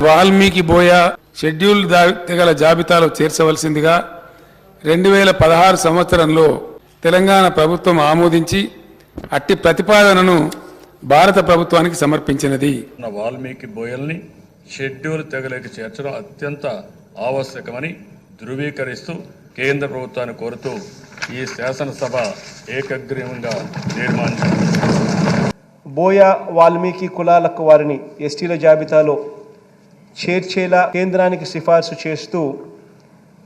వాల్మీకి బోయ schedule తెగల జాబితాలో చేర్చవలసిందిగా 2016 సంవత్సరంలో తెలంగాణ ప్రభుత్వం ఆమోదించి అట్టి ప్రతిపాదనను భారత ప్రభుత్వానికి సమర్పించినది. వాల్మీకి బోయల్ని షెడ్యూల్ తెగలోకి చేర్చడం అత్యంత ఆవశ్యకమని ధృవీకరిస్తూ కేంద్ర ప్రభుత్వాన్ని కోరుతూ ఈ శాసనసభ ఏకగ్రీవంగా తీర్మానించింది. బోయ వాల్మీకి కులాలకు వారిని ఎస్టీల జాబితాలో చేర్చేలా కేంద్రానికి సిఫార్సు చేస్తూ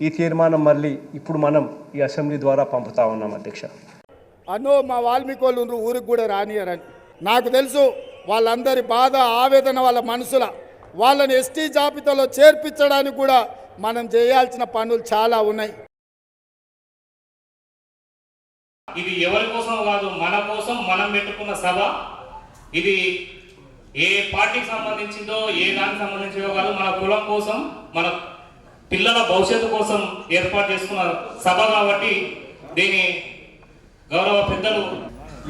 ఈ తీర్మానం మళ్ళీ ఇప్పుడు మనం ఈ అసెంబ్లీ ద్వారా పంపుతా ఉన్నాం. అధ్యక్ష, మా వాల్మీకి వాళ్ళు ఊరికి కూడా రానియరని నాకు తెలుసు. వాళ్ళందరి బాధ ఆవేదన వాళ్ళ మనసుల వాళ్ళని ఎస్టీ జాబితాలో చేర్పించడానికి కూడా మనం చేయాల్సిన పనులు చాలా ఉన్నాయి. ఇది ఎవరి కోసం కాదు, మన కోసం మనం పెట్టుకున్న సభ. ఇది ఏ పార్టీకి సంబంధించిందో ఏ దానికి సంబంధించిందో కాదు, మన కులం కోసం మన పిల్లల భవిష్యత్తు కోసం ఏర్పాటు చేసుకున్న సభ కాబట్టి దీని గౌరవ పెద్దలు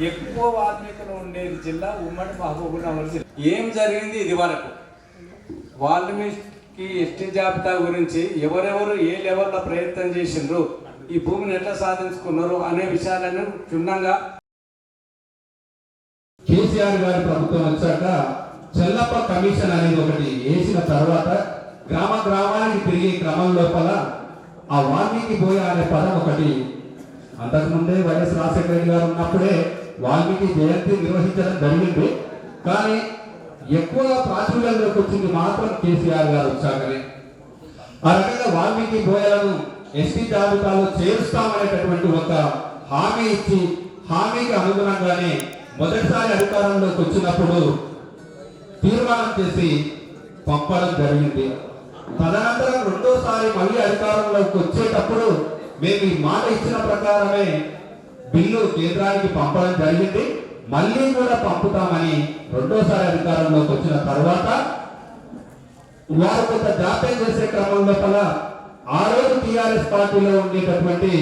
ఎక్కువ వాల్మీకులు ఉండేది జిల్లా ఉమ్మడి మహబూబ్నగర్ జిల్లా. ఏం జరిగింది ఇది వరకు వాల్మీకి ఎస్టీ జాబితా గురించి ఎవరెవరు ఏ లెవెల్లో ప్రయత్నం చేసిండ్రు, ఈ భూమిని ఎట్లా సాధించుకున్నారు అనే విషయాలను క్షుణ్ణంగా కేసీఆర్ గారి ప్రభుత్వం వచ్చాక చెల్లప్ప కమిషన్ అనేది ఒకటి వేసిన తర్వాత గ్రామ గ్రామానికి తిరిగే క్రమం లోపల ఆ వాల్మీకి బోయ అనే పదం ఒకటి, అంతకుముందే వైఎస్ రాజశేఖర రెడ్డి గారు ఉన్నప్పుడే వాల్మీకి జయంతి నిర్వహించడం జరిగింది. కానీ ఎక్కువగా ప్రాచుర్యంలోకి వచ్చింది మాత్రం కేసీఆర్ గారు వచ్చాకనే. ఆ రకంగా వాల్మీకి బోయలను ఎస్టీ జాబితాలో చేరుస్తామనేటటువంటి ఒక హామీ ఇచ్చి హామీకి అనుగుణంగానే మొదటిసారి అధికారంలోకి వచ్చినప్పుడు తీర్మానం చేసి పంపడం జరిగింది. తదనంతరం రెండోసారి మళ్ళీ అధికారంలోకి వచ్చేటప్పుడు మేము ఈ మాట ఇచ్చిన ప్రకారమే బిల్లు కేంద్రానికి పంపడం జరిగింది. మళ్ళీ కూడా పంపుతామని రెండోసారి అధికారంలోకి వచ్చిన తర్వాత వారు కొంత జాప్యం చేసే క్రమం లోపల ఆ రోజు టీఆర్ఎస్ పార్టీలో ఉండేటటువంటి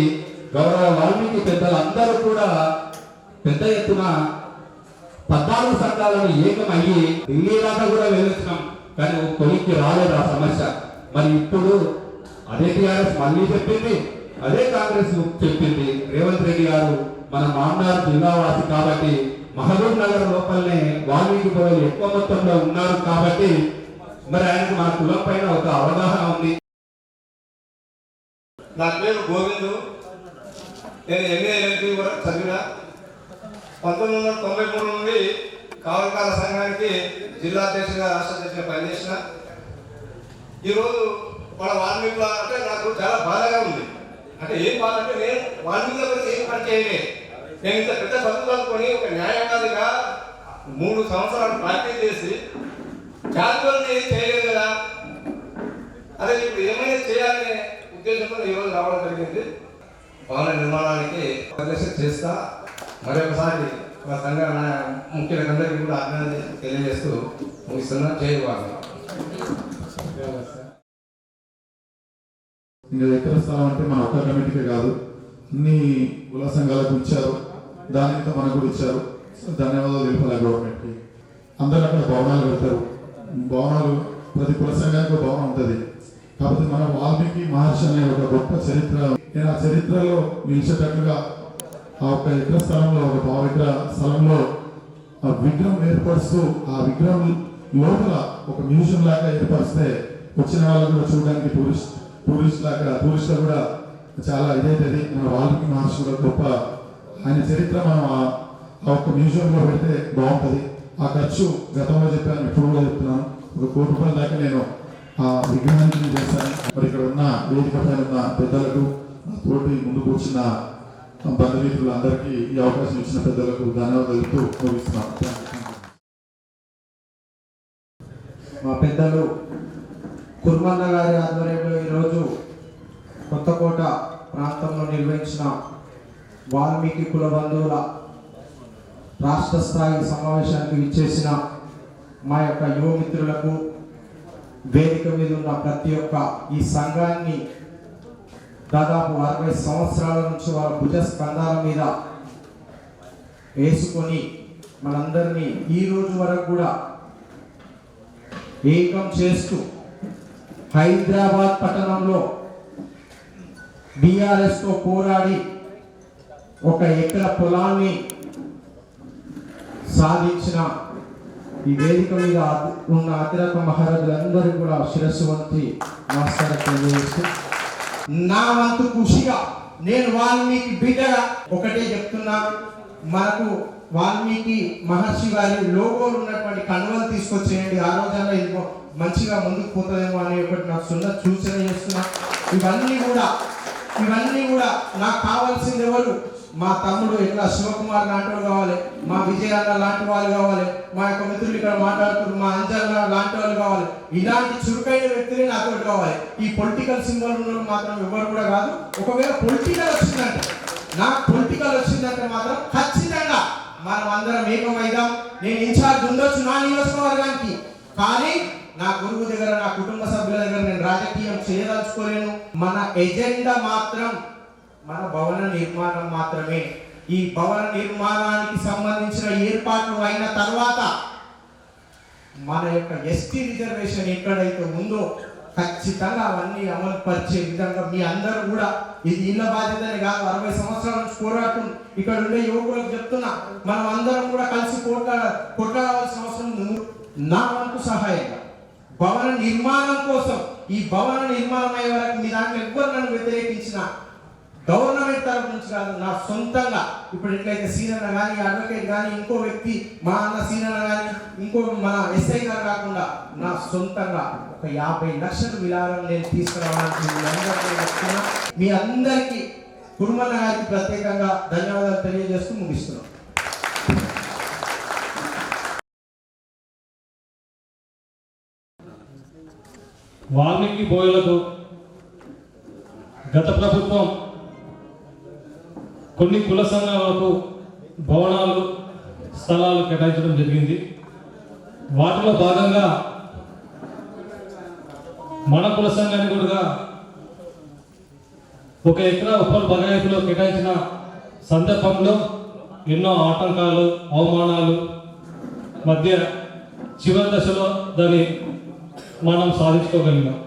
గౌరవ వాల్మీకి పెద్దలు అందరూ కూడా పెద్ద ఎత్తున 14 సంఘాలను ఏకమయ్యి ఢిల్లీ దాకా కూడా వెళ్ళొచ్చినాం. కానీ కొలిక్కి రాలేదు ఆ సమస్య. మరి ఇప్పుడు అదే టీఆర్ఎస్ మళ్ళీ చెప్పింది, అదే కాంగ్రెస్ చెప్పింది. రేవంత్ రెడ్డి గారు మన మామనార్ జిల్లావాసి కాబట్టి మహబూబ్ నగర్ లోపలనే వాల్మీకి బోయలు ఎక్కువ మొత్తంలో ఉన్నారు కాబట్టి మరి ఆయనకు మన కులం పైన ఒక అవగాహన ఉంది. నా పేరు గోవిందు. నేను MA కూడా చదివిన. 1993 నుండి కావలకాల సంఘానికి జిల్లా అధ్యక్షుడిగా రాష్ట్ర అధ్యక్షుడిగా పనిచేసిన. ఈరోజు మన వాల్మీకుల అంటే నాకు చాలా బాధగా ఉంది. అంటే ఏం బాధ అంటే నేను వాల్మీకుల గురించి ఏం పని చేయలే. నేను ఇంత పెద్ద చదువు చదువుకొని ఒక న్యాయవాదిగా 3 సంవత్సరాలు ప్రాక్టీస్ చేసి జాతీయులను ఏం చేయలేదు కదా, అదే ఇప్పుడు ఏమైనా చేయాలనే ఉద్దేశంతో ఈరోజు రావడం జరిగింది. భవన నిర్మాణానికి ప్రదర్శన చేస్తా. మరొకసారి మా సంఘ ముఖ్యులందరికీ కూడా అభినందన తెలియజేస్తూ ముగిస్తున్నా. చేయవాలి ఇంకా ఎక్కడ స్థలం అంటే మన ఒక్క కమిటీకే కాదు, అన్ని కుల సంఘాలకు ఇచ్చారు. దానితో మనకు కూడా ఇచ్చారు. ధన్యవాదాలు తెలిపాలి గవర్నమెంట్కి. అందరూ అక్కడ భవనాలు పెడతారు. భవనాలు ప్రతి కుల సంఘానికి భవనం ఉంటుంది. కాకపోతే మన వాల్మీకి మహర్షి అనే ఒక గొప్ప చరిత్ర, నేను ఆ చరిత్రలో నిలిచేటట్లుగా ఆ ఒక ఎకర స్థలంలో ఒక 1/2 ఎకరా స్థలంలో ఆ విగ్రహం ఏర్పరుస్తూ ఆ విగ్రహం లోపల ఒక మ్యూజియం లాగా ఏర్పరిస్తే వచ్చిన వాళ్ళు కూడా చూడడానికి టూరిస్ట్ కూడా చాలా ఇదైతుంది. మన వాల్మీకి మహర్షి కూడా గొప్ప ఆయన చరిత్ర మనం ఆ ఒక్క మ్యూజియంలో పెడితే బాగుంటుంది. ఆ ఖర్చు గతంలో చెప్పాను, ఇప్పుడు కూడా చెప్తున్నాను, ఒక 1 కోటి రూపాయల దాకా నేను ఆ విగ్రహానికి చేశాను. మరి ఇక్కడ ఉన్న వేదిక పైన ఉన్న పెద్దలకు, తోటి ముందు కూర్చున్న బంధుమిత్రులు అందరికీ ఈ అవకాశం ఇచ్చిన పెద్దలకు ధన్యవాదాలు ముగిస్తున్నాను. మా పెద్దలు కుర్మన్న గారి ఆధ్వర్యంలో ఈరోజు కొత్తకోట ప్రాంతంలో నిర్వహించిన వాల్మీకి కుల బంధువుల రాష్ట్ర స్థాయి సమావేశానికి విచ్చేసిన మా యొక్క యువ మిత్రులకు, వేదిక మీద ఉన్న ప్రతి ఒక్క ఈ సంఘాన్ని దాదాపు 60 సంవత్సరాల నుంచి వాళ్ళ భుజ స్కంధాల మీద వేసుకొని మనందరినీ ఈ రోజు వరకు కూడా ఏకం చేస్తూ హైదరాబాద్ పట్టణంలో బీఆర్ఎస్తో పోరాడి 1 ఎకరా పొలాన్ని సాధించిన ఈ వేదిక మీద ఉన్న అతిరక మహారాజులందరికీ కూడా శిరస్సు వంచి నమస్కారం తెలియజేస్తూ, నా వంతు కృషిగా నేను వాల్మీకి బిడ్డగా ఒకటే చెప్తున్నా, మనకు వాల్మీకి మహర్షి గారి లోగోలు ఉన్నటువంటి కండువలు తీసుకొచ్చేయండి, ఆ రోజుల్లో ఇది మంచిగా ముందుకు పోతుందేమో అనే ఒకటి నాకు సూచన చేస్తున్నా. ఇవన్నీ కూడా నాకు కావాల్సింది ఎవరు? మా తమ్ముడు ఇట్లా శివకుమార్ లాంటి వాళ్ళు కావాలి, మా విజయన్న లాంటి వాళ్ళు కావాలి, మా యొక్క మిత్రులు ఇక్కడ మాట్లాడుతున్నారు మా అంజన్న లాంటి వాళ్ళు కావాలి. ఇలాంటి చురుకైన వ్యక్తులే నాతో కావాలి. ఈ పొలిటికల్ సింబల్ ఉన్న మాత్రం ఎవరు కూడా కాదు. ఒకవేళ పొలిటికల్ వచ్చిందంటే మాత్రం ఖచ్చితంగా మనం అందరం ఏకమైదాం. నేను ఇన్ఛార్జ్ ఉండొచ్చు నా నియోజకవర్గానికి, కానీ నా గురువు దగ్గర, నా కుటుంబ సభ్యుల దగ్గర నేను రాజకీయం చేయదలుచుకోలేను. మన ఎజెండా మాత్రం మన భవన నిర్మాణం మాత్రమే. ఈ భవన నిర్మాణానికి సంబంధించిన ఏర్పాట్లు అయిన తర్వాత మన యొక్క ఎస్టీ రిజర్వేషన్ ఎక్కడైతే ఉందో ఖచ్చితంగా అవన్నీ అమలు పరిచే విధంగా మీ అందరూ కూడా, ఇది ఇళ్ళ బాధ్యతనే కాదు, 60 సంవత్సరాల నుంచి పోరాటం ఇక్కడ ఉండే యువకులకు చెప్తున్నా, మనం అందరం కూడా కలిసి కొట్లాడాల్సిన అవసరం ఉంది. నా వంతు సహాయంగా భవన నిర్మాణం కోసం, ఈ భవన నిర్మాణం అయ్యే వరకు మీ దాంట్లో ఎవ్వరు నన్ను వ్యతిరేకించిన గవర్నమెంట్ తరఫు నుంచి కాదు, నా సొంతంగా ఇప్పుడు ఎట్లయితే సీనన్న కానీ, అడ్వకేట్ కానీ, ఇంకో వ్యక్తి మా అన్న సీనన్న కానీ, ఇంకో మన ఎస్ఐ గారు కాకుండా నా సొంతంగా 50 లక్షలు విరాళం నేను తీసుకురావాలని మీ అందరికీ కుర్మన్న గారికి ప్రత్యేకంగా ధన్యవాదాలు తెలియజేస్తూ ముగిస్తున్నాం. వాల్మీకి బోయలకు గత ప్రభుత్వం కొన్ని కుల సంఘాలకు భవనాలు, స్థలాలు కేటాయించడం జరిగింది. వాటిలో భాగంగా మన కుల సంఘానికి కూడా 1 ఎకరా ఉప్పల్ బగాయతులో కేటాయించిన సందర్భంలో ఎన్నో ఆటంకాలు, అవమానాలు మధ్య చివరి దశలో దాన్ని మనం సాధించుకోగలిగాం.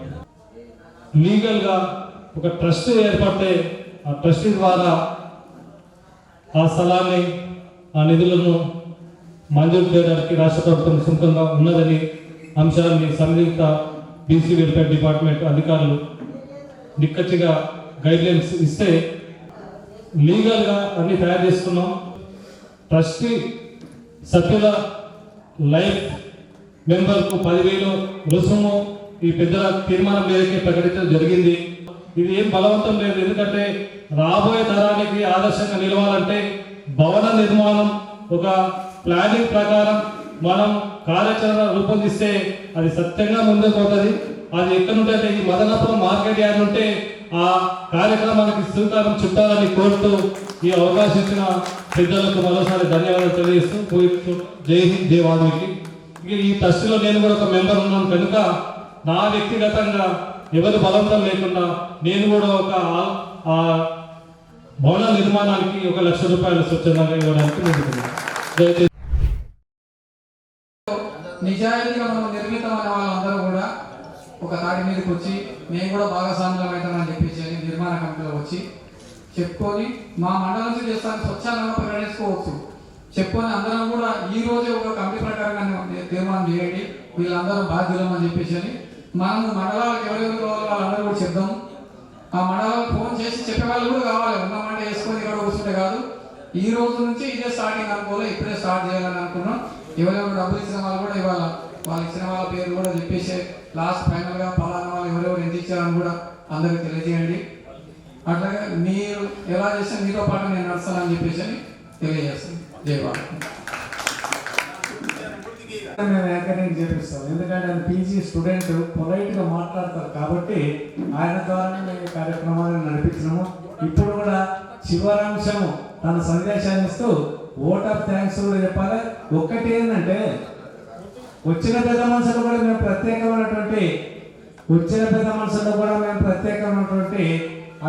లీగల్గా ఒక ట్రస్ట్ ఏర్పడితే ఆ ట్రస్ట్ ద్వారా ఆ స్థలాన్ని, ఆ నిధులను మంజూరు చేయడానికి రాష్ట్ర ప్రభుత్వం సుముఖంగా ఉన్నదని అంశాన్ని సంయుక్త బీసీ వెల్ఫేర్ డిపార్ట్మెంట్ అధికారులు నిక్కచ్చిగా గైడ్లైన్స్ ఇస్తే లీగల్గా అన్ని తయారు చేసుకున్నాం. ట్రస్టీ సభ్యుల లైఫ్ మెంబర్కు 10,000 రుసుము ఈ పెద్దల తీర్మానం మేరకే ప్రకటించడం జరిగింది. ఇది ఏం బలవంతం లేదు, ఎందుకంటే రాబోయే తరానికి ఆదర్శంగా నిలవాలంటే భవన నిర్మాణం ఒక ప్లానింగ్ ప్రకారం మనం కార్యాచరణ రూపొందిస్తే అది సత్యంగా ముందుకు పోతుంది. అది ఎక్కడుంటే ఈ మదనపురం మార్కెట్ యార్డ్ ఉంటే ఆ కార్యక్రమానికి శ్రీకారం చుట్టాలని కోరుతూ ఈ అవకాశం ఇచ్చిన పెద్దలకు మరోసారి ధన్యవాదాలు తెలియజేస్తూ జై హింద్, జై వాల్మీకి. ఈ ట్రస్ట్లో నేను కూడా ఒక మెంబర్ ఉన్నాను కనుక నా వ్యక్తిగతంగా ఎవరి బలవంతం లేకుండా నేను కూడా ఒక భవన నిర్మాణానికి 1 లక్ష రూపాయలు స్వచ్ఛందంగా ఇవ్వడానికి ముందుకున్నాను. నిజాయితీగా మనం నిర్మితమైన వాళ్ళందరూ కూడా ఒక తాటి మీదకి వచ్చి మేము కూడా భాగస్వామ్యం అవుతామని చెప్పేసి నిర్మాణ కమిటీలో వచ్చి చెప్పుకొని మా మండలం నుంచి చేస్తాను స్వచ్ఛందంగా ప్రకటించుకోవచ్చు చెప్పుకొని అందరం కూడా ఈ రోజే ఒక కమిటీ ప్రకారంగా తీర్మానం చేయండి, వీళ్ళందరూ బాధ్యులం అని చెప్పేసి మనము మండలాలకు ఎవరెవరు కావాలి వాళ్ళందరూ కూడా చెప్దాం. ఆ మండలాలకు ఫోన్ చేసి చెప్పేవాళ్ళు కూడా కావాలి, ఉన్నమాట వేసుకొని ఇక్కడ కూర్చుంటే కాదు. ఈ రోజు నుంచి ఇదే స్టార్టింగ్ అనుకోలే, ఇప్పుడే స్టార్ట్ చేయాలని అనుకున్నాం. ఎవరెవరు డబ్బులు ఇచ్చిన వాళ్ళు కూడా ఇవాళ వాళ్ళు ఇచ్చిన వాళ్ళ పేరు కూడా చెప్పేసి లాస్ట్ ఫైనల్గా పలానా వాళ్ళు ఎవరెవరు ఎంత ఇచ్చారని కూడా అందరికి తెలియజేయండి. అట్లాగే మీరు ఎలా చేస్తే మీతో పాటు నేను నడుస్తానని చెప్పేసి తెలియజేస్తాను. జయవాడ. మేము ఎంకరేజ్ చేపిస్తాం, ఎందుకంటే ఆయన పీజీ స్టూడెంట్ పొలైట్గా మాట్లాడతారు కాబట్టి ఆయన ద్వారానే మేము ఈ కార్యక్రమాన్ని నడిపించినాము. ఇప్పుడు కూడా శివరాంశము తన సందేశాన్ని ఇస్తూ ఓట్ ఆఫ్ థ్యాంక్స్ కూడా చెప్పాలి. ఒక్కటి ఏంటంటే వచ్చిన పెద్ద మనుషులు కూడా మేము ప్రత్యేకమైనటువంటి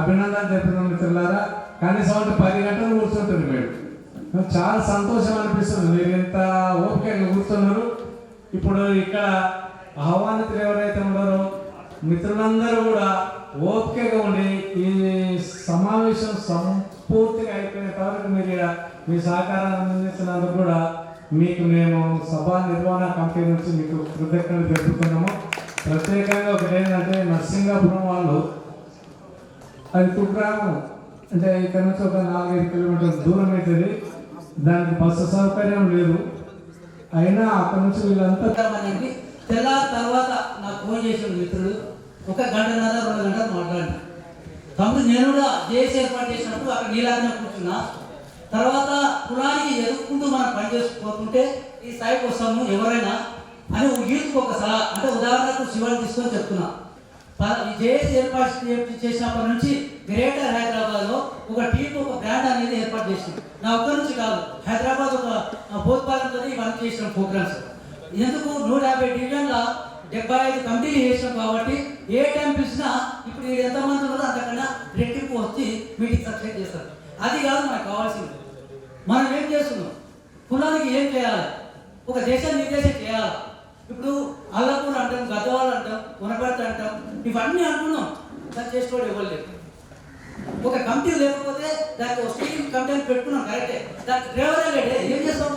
అభినందన తెలిపిన మిత్రులారా. కనీసం 10 గంటలు కూర్చుంటుంది మేము చాలా సంతోషం అనిపిస్తుంది. మీరు ఎంత ఓపికగా కూర్చున్నారు. ఇప్పుడు ఇక్కడ ఆహ్వానితులు ఎవరైతే ఉన్నారో మిత్రులందరూ కూడా ఓపికగా ఉండి ఈ సమావేశం సంపూర్తిగా అయిపోయిన వరకు మీరు ఈడ మీ సహకారాన్ని అందించినందుకు కూడా మీకు మేము సభా నిర్వహణ కమిటీ నుంచి మీకు కృతజ్ఞతలు తెలుపుతున్నాము. ప్రత్యేకంగా ఒకటి ఏంటంటే నర్సింగాపురం వాళ్ళు అది కుగ్రామం, అంటే ఇక్కడ నుంచి ఒక 4-5 కిలోమీటర్ల దూరం అవుతుంది. దానికి బస్సు సౌకర్యం లేదు. అయినా అక్కడ నుంచి వీళ్ళంతా తెల్లారి తర్వాత నాకు ఫోన్ చేసిన మిత్రుడు 1 గంటన్నర 2 గంటలు మాట్లాడి తమ్ముడు నేను కూడా జేఏసీ ఏర్పాటు చేసినప్పుడు అక్కడ నీలాగానే కూర్చున్నా. తర్వాత కులానికి ఎదుర్కొంటూ మనం పనిచేసుకోకుంటే ఈ స్థాయికి వస్తాము ఎవరైనా అని యూత్కి ఒక సలహా, అంటే ఉదాహరణకు శివాన్ని తీసుకొని చెప్తున్నా. జేఏసీ ఏర్పాటు చేసినప్పటి నుంచి గ్రేటర్ హైదరాబాద్లో ఒక టీం ఒక బ్రాండ్ అనేది ఏర్పాటు చేసింది. నా ఒక్కరి నుంచి కాదు, హైదరాబాద్ ఒక బోధపాలనతో ఇవన్నీ చేసిన ప్రోగ్రామ్స్. ఎందుకు 150 డివిజన్ల 75 కమిటీలు చేసినాం కాబట్టి ఏ టైం పిలిచినా ఇప్పుడు ఎంతమంది ఉన్నారో అంతకన్నా రెట్టింపు వచ్చి మీటింగ్ సక్సెస్ చేస్తారు. అది కాదు మనకు కావాల్సింది. మనం ఏం చేస్తున్నాం, కులానికి ఏం చేయాలి, ఒక దేశం నిర్దేశం చేయాలి. ఇప్పుడు అల్లపూర్ అంటాం, గద్వాలు అంటాం, కొనపర్తి అంటాం, ఇవన్నీ అంటున్నాం. దాన్ని చేసుకోవడం ఇవ్వలేదు. ఒక కమిటీ లేకపోతే దానికి ఒక స్టీరింగ్ కమిటీ పెట్టుకున్నాం కరెక్టే. దానికి డ్రైవరే లేడే, ఏం చేస్తాం?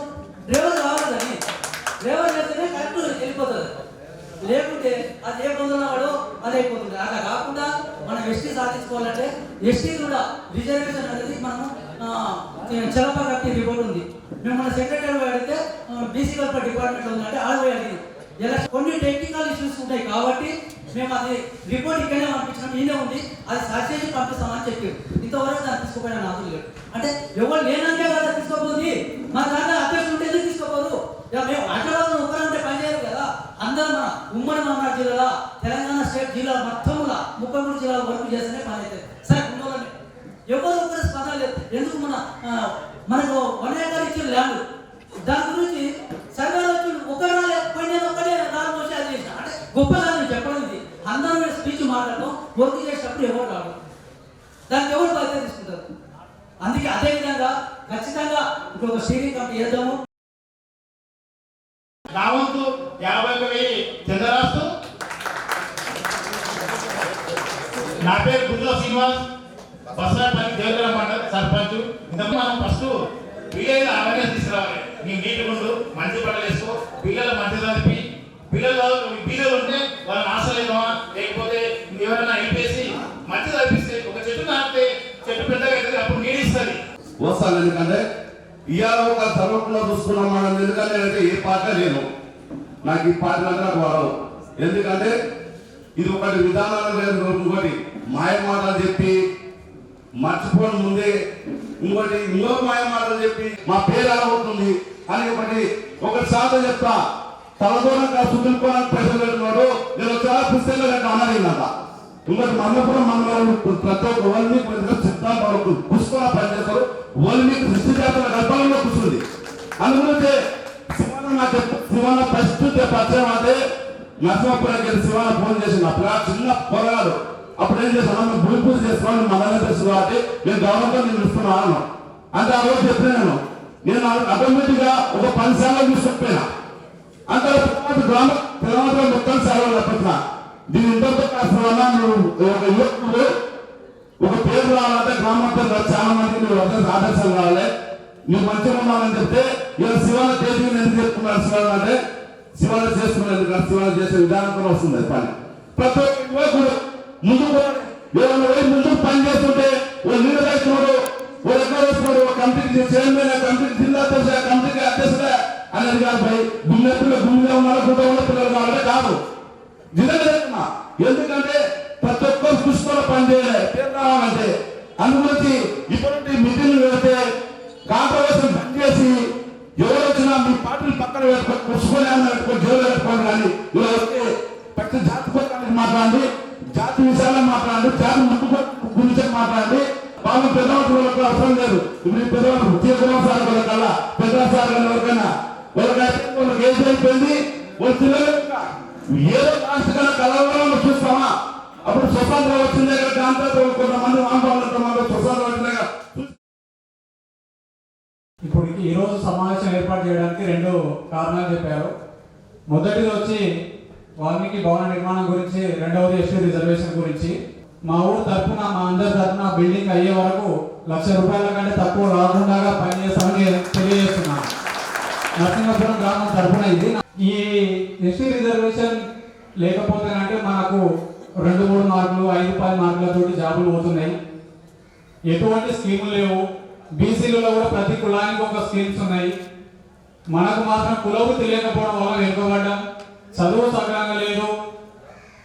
డ్రైవర్ కావాలి దాన్ని, డ్రైవర్ చేస్తేనే కరెక్ట్ వెళ్ళిపోతుంది. లేకుంటే అది ఏ పొందున్న వాడు అది అయిపోతుంది. అలా కాకుండా మనం ఎస్టీ సాధించుకోవాలంటే ఎస్టీ కూడా రిజర్వేషన్ అనేది మనము చలప కట్టి రిపోర్ట్ ఉంది. మేము మన సెక్రటరీ అడిగితే బీసీ వెల్ఫేర్ డిపార్ట్మెంట్ ఉందంటే ఆడపోయి అడిగింది. ఇలా కొన్ని టెక్నికల్ ఇష్యూస్ ఉంటాయి కాబట్టి మేము అది రిపోర్ట్ ఇక్కడనే పంపించినాం, ఈయనే ఉంది, అది సర్చ్ చేసి పంపిస్తామని చెప్పారు. ఇంతవరకు దాన్ని తీసుకోపోయినా నాదులు లేడు. అంటే ఎవరు లేనంటే కదా తీసుకోపోతుంది. మా దాంట్లో అధ్యక్షులు ఉంటే ఎందుకు తీసుకోపోదు? మేము హైదరాబాద్ ఒకరంటే పనిచేయరు కదా. అందరూ మన ఉమ్మడి మహమ్మారి జిల్లాలో తెలంగాణ స్టేట్ జిల్లా మొత్తంలో 33 జిల్లాలు వర్క్ చేస్తేనే పని అవుతుంది. సరే ఉండోళ్ళని ఎవరు ఒకరి స్పందన లేదు. ఎందుకు మనకు 1 ఏకర్ ఇచ్చిన ల్యాండ్ దాని గురించి సర్వే వచ్చి ఒకరు రాలే, పోయిన ఒక్కడే 4 వచ్చి అది చేసిన అంటే గొప్పగా నేను చెప్పడం. ఇది అందరూ మీద స్పీచ్ మాట్లాడటం, వర్క్ చేసేటప్పుడు ఎవరు రాడు, దానికి ఎవరు బాధ్యత తీసుకుంటారు. అందుకే అదేవిధంగా ఖచ్చితంగా ఇంకొక స్టీరింగ్ కమిటీ చేద్దాము. నా వంతు 51,000 చంద్రరాస్తు. నా పేరు గుడ్ల శ్రీనివాస్, బస్సాపల్లి దేవగల మండల సర్పంచ్. ఇంతకు మనం ఫస్ట్ పిల్లలు అవేర్నెస్ తీసుకురావాలి. నీ నీటి గుండు మంచి బట్టలు వేసుకో, పిల్లలు మంచి చదివి, పిల్లలు ఉంటే వాళ్ళని ఆశలేదమా లేకపోతే ఎవరైనా వెళ్ళేసి మంచి చదివిస్తే ఒక చెట్టు నాటితే చెట్టు పెద్దగా అవుతుంది, అప్పుడు నీరు ఇస్తుంది వస్తాను. ఎందుకంటే ఇవాళ ఒక సర్వకులో చూసుకున్నాం మనం. ఎందుకంటే అంటే ఏ పార్టీ లేదు, నాకు ఈ పార్టీ అంటే నాకు వాడవు. ఎందుకంటే ఇది ఒకటి విధానాలు లేదు, ఇంకోటి మాయ మాటలు చెప్పి మర్చిపోవడం ముందే ఇంకొక మాయ మాటలు చెప్పి మా పేరు ఎలా అవుతుంది అని ఒకటి శాతం చెప్తా. తలదూరంగా సుదులుకోవడానికి ప్రజలు పెట్టుకున్నాడు. నేను చాలా పుస్తకాలు అంటే అన్నదిందంట. ఇంకోటి మన్నపురం మండలం ప్రతి ఒక్క వాళ్ళని సిద్ధాంతం పుస్తకాలు పనిచేస్తారు. వాళ్ళు మీకు సృష్టి చేస్తున్న గర్భంలో కూర్చుంది. అందుగురించి శివన నాకు శివన ఫస్ట్ పరిచయం అంటే నరసింహపురానికి వెళ్ళి శివన ఫోన్ చేసింది. అప్పుడు చిన్న పొరగాడు. అప్పుడు ఏం చేస్తాను, మేము భూమి పూజ చేసుకోవాలి, మనల్ని తెలుసు కాబట్టి నేను గవర్నమెంట్ నేను ఇస్తున్నాను అంటే ఆ రోజు చెప్పినాను. నేను ఆటోమేటిక్ గా ఒక 10 సార్లు తీసుకుపోయినా. అంటే గ్రామ తెలంగాణ మొత్తం సేవలు తప్పించిన దీని ఇంతతో కాస్త ఒక యువకుడు ఒక పేరు రావాలంటే గ్రామంలో చాలా మందికి మీరు ఆదర్శం కావాలి, నువ్వు మంచిగా ఉండాలని చెప్తే ఇలా శివాల తేదీ ఎందుకు చెప్తున్నారు? శివాలు అంటే శివాలు చేసుకునేది కాదు, శివాలు చేసే విధానంతో వస్తుంది అది పని. ప్రతి ఒక్క యువకుడు ముందుకు ముందుకు పని చేస్తుంటే ఓ నీళ్ళు వేస్తున్నాడు, ఓ ఎక్కడ వేస్తున్నాడు, ఓ కమిటీకి చైర్మన్, కమిటీకి జిల్లా అధ్యక్షుడు, కమిటీకి అధ్యక్షుడు అనేది కాదు. పై గుండె ఉన్నారు గుండె ఉన్న పిల్లలు కావాలంటే కాదు. నిజంగా ఎందుకంటే ప్రతి ఒక్కరు కృషిలో పని చేయాలి, పేరు రావాలంటే. అందుగురించి ఇటువంటి మీటింగ్లు పెడితే కాంట్రవర్సీ బంద్ చేసి ఎవరు వచ్చినా మీ పార్టీలు పక్కన పెట్టుకొని కృషికొని పెట్టుకొని జోలు పెట్టుకోండి. కానీ ఇలా వస్తే ప్రతి జాతి పథకానికి మాట్లాడండి, జాతి విషయాల్లో మాట్లాడండి, జాతి ముందు గురించి మాట్లాడండి. వాళ్ళు పెద్దవాళ్ళకి అవసరం లేదు. ఇప్పుడు పెద్దవాళ్ళు తీర్చడం సార్ వాళ్ళకల్లా పెద్ద సార్ ఎవరికైనా వాళ్ళకి ఏజ్ అయిపోయింది. వాళ్ళు పిల్లలు ఏదో లాస్ట్ కన్నా కలవడంలో చూస్తామా? అప్పుడు స్వతంత్రం వచ్చిందే కదా, దాంతో కొంతమంది మానవాళ్ళంతమంది స్వతంత్రం వచ్చిందే. ఇప్పుడు ఈరోజు సమావేశం ఏర్పాటు చేయడానికి 2 కారణాలు చెప్పారు. మొదటిది వచ్చి వాల్మీకి భవన నిర్మాణం గురించి, రెండవది ఎస్టీ రిజర్వేషన్ గురించి. మా ఊరు తరఫున, మా అందరి తరఫున బిల్డింగ్ అయ్యే వరకు ₹1,00,000 కంటే తక్కువ రాకుండా పనిచేస్తామని తెలియజేస్తున్నాను. నరసింహపురం గ్రామం తరఫున ఇది. ఈ ఎస్టీ రిజర్వేషన్ లేకపోతే అంటే మనకు 2-3 మార్కులు, 5-10 మార్కులతోటి జాబులు పోతున్నాయి. ఎటువంటి స్కీములు లేవు. బీసీలలో కూడా ప్రతి కులానికి ఒక స్కీమ్స్ ఉన్నాయి. మనకు మాత్రం కులవు తెలియకపోవడం వల్ల వెనుకబడ్డాం. చదువు సక్రమంగా లేదు.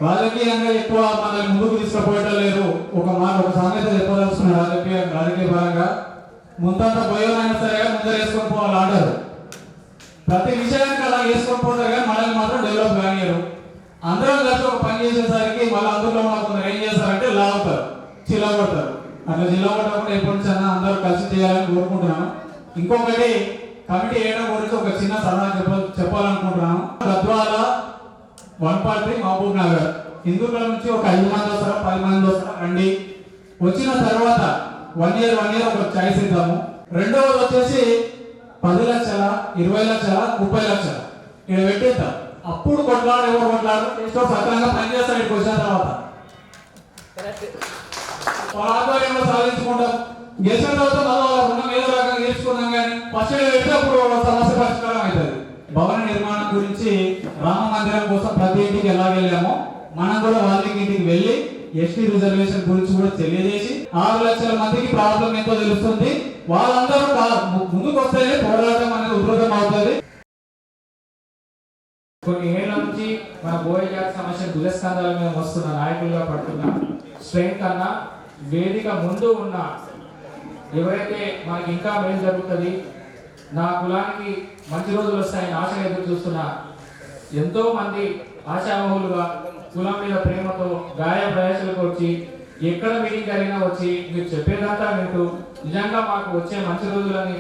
రాజకీయంగా ఎక్కువ మనల్ని ముందుకు తీసుకుపోయటం లేదు. ఒక సామెత చెప్పదలుచుకున్న రాజకీయ పరంగా ముందంతా పోయేనైనా సరే ముందర వేసుకొని పోవాలి ఆర్డర్. ప్రతి విషయానికి అలా వేసుకొని పోతారు కానీ మనల్ని మాత్రం డెవలప్ కానియరు. అందరం కలిసి ఒక పని చేసేసరికి మళ్ళీ అందులో కొందరు ఏం చేస్తారంటే లాగుతారు, చిల్లగొడతారు. అట్లా చిల్లగొట్టకుండా ఎప్పటి నుంచి అన్నా అందరూ కలిసి చేయాలని కోరుకుంటున్నాను. ఇంకొకటి, కమిటీ వేయడం గురించి ఒక చిన్న సలహా చెప్పాలనుకుంటున్నాను. గద్వాల, వనపర్తి, మహబూబ్ నగర్, హిందూపురం నుంచి ఒక 5 మంది వస్తారా, 10 మంది వస్తారా రండి. వచ్చిన తర్వాత 1 year ఒక చాయిస్ ఇద్దాము. రెండవది వచ్చేసి 10 లక్షల, 20 లక్షల, 30 లక్షల ఇక్కడ పెట్టేద్దాం. అప్పుడు కొట్లాడు, ఎవరు కొట్లాడు సక్రమంగా పనిచేస్తాడు. ఇక్కడికి వచ్చిన తర్వాత వాళ్ళ ఆధ్వర్యంలో సాధించుకుంటాం. గెలిచిన తర్వాత వాళ్ళ రుణం ఏదో రకంగా నేర్చుకున్నాం కానీ ఫస్ట్ పెడితే అప్పుడు సమస్య పరిష్కారం అవుతుంది. భవన నిర్మాణం గురించి, రామ మందిరం కోసం ప్రతి ఇంటికి ఎలా వెళ్ళామో మనం కూడా వాళ్ళ ఇంటికి వెళ్ళి ఎస్టీ రిజర్వేషన్ గురించి కూడా తెలియజేసి 6 లక్షల మందికి ప్రాబ్లం ఎంతో తెలుస్తుంది. వాళ్ళందరూ ముందుకు వస్తేనే పోరాటం అనేది ఉధృతం అవుతుంది. కొన్ని ఏళ్ల నుంచి మన బోయ జాతి సమస్య భుజస్కంధాల మీద వస్తున్న నాయకులుగా పడుతున్న స్ట్రెంగ్త్ కన్నా వేదిక ముందు ఉన్న ఎవరైతే మనకి ఇంకా మేలు జరుగుతుంది, నా కులానికి మంచి రోజులు వస్తాయని ఆశగా ఎదురు చూస్తున్న ఎంతో మంది ఆశావహులుగా కులం మీద ప్రేమతో గాయ ప్రయాసాలకు వచ్చి ఎక్కడ మీటింగ్ జరిగినా వచ్చి మీరు చెప్పేదంతా వింటూ నిజంగా మాకు వచ్చే మంచి రోజులని,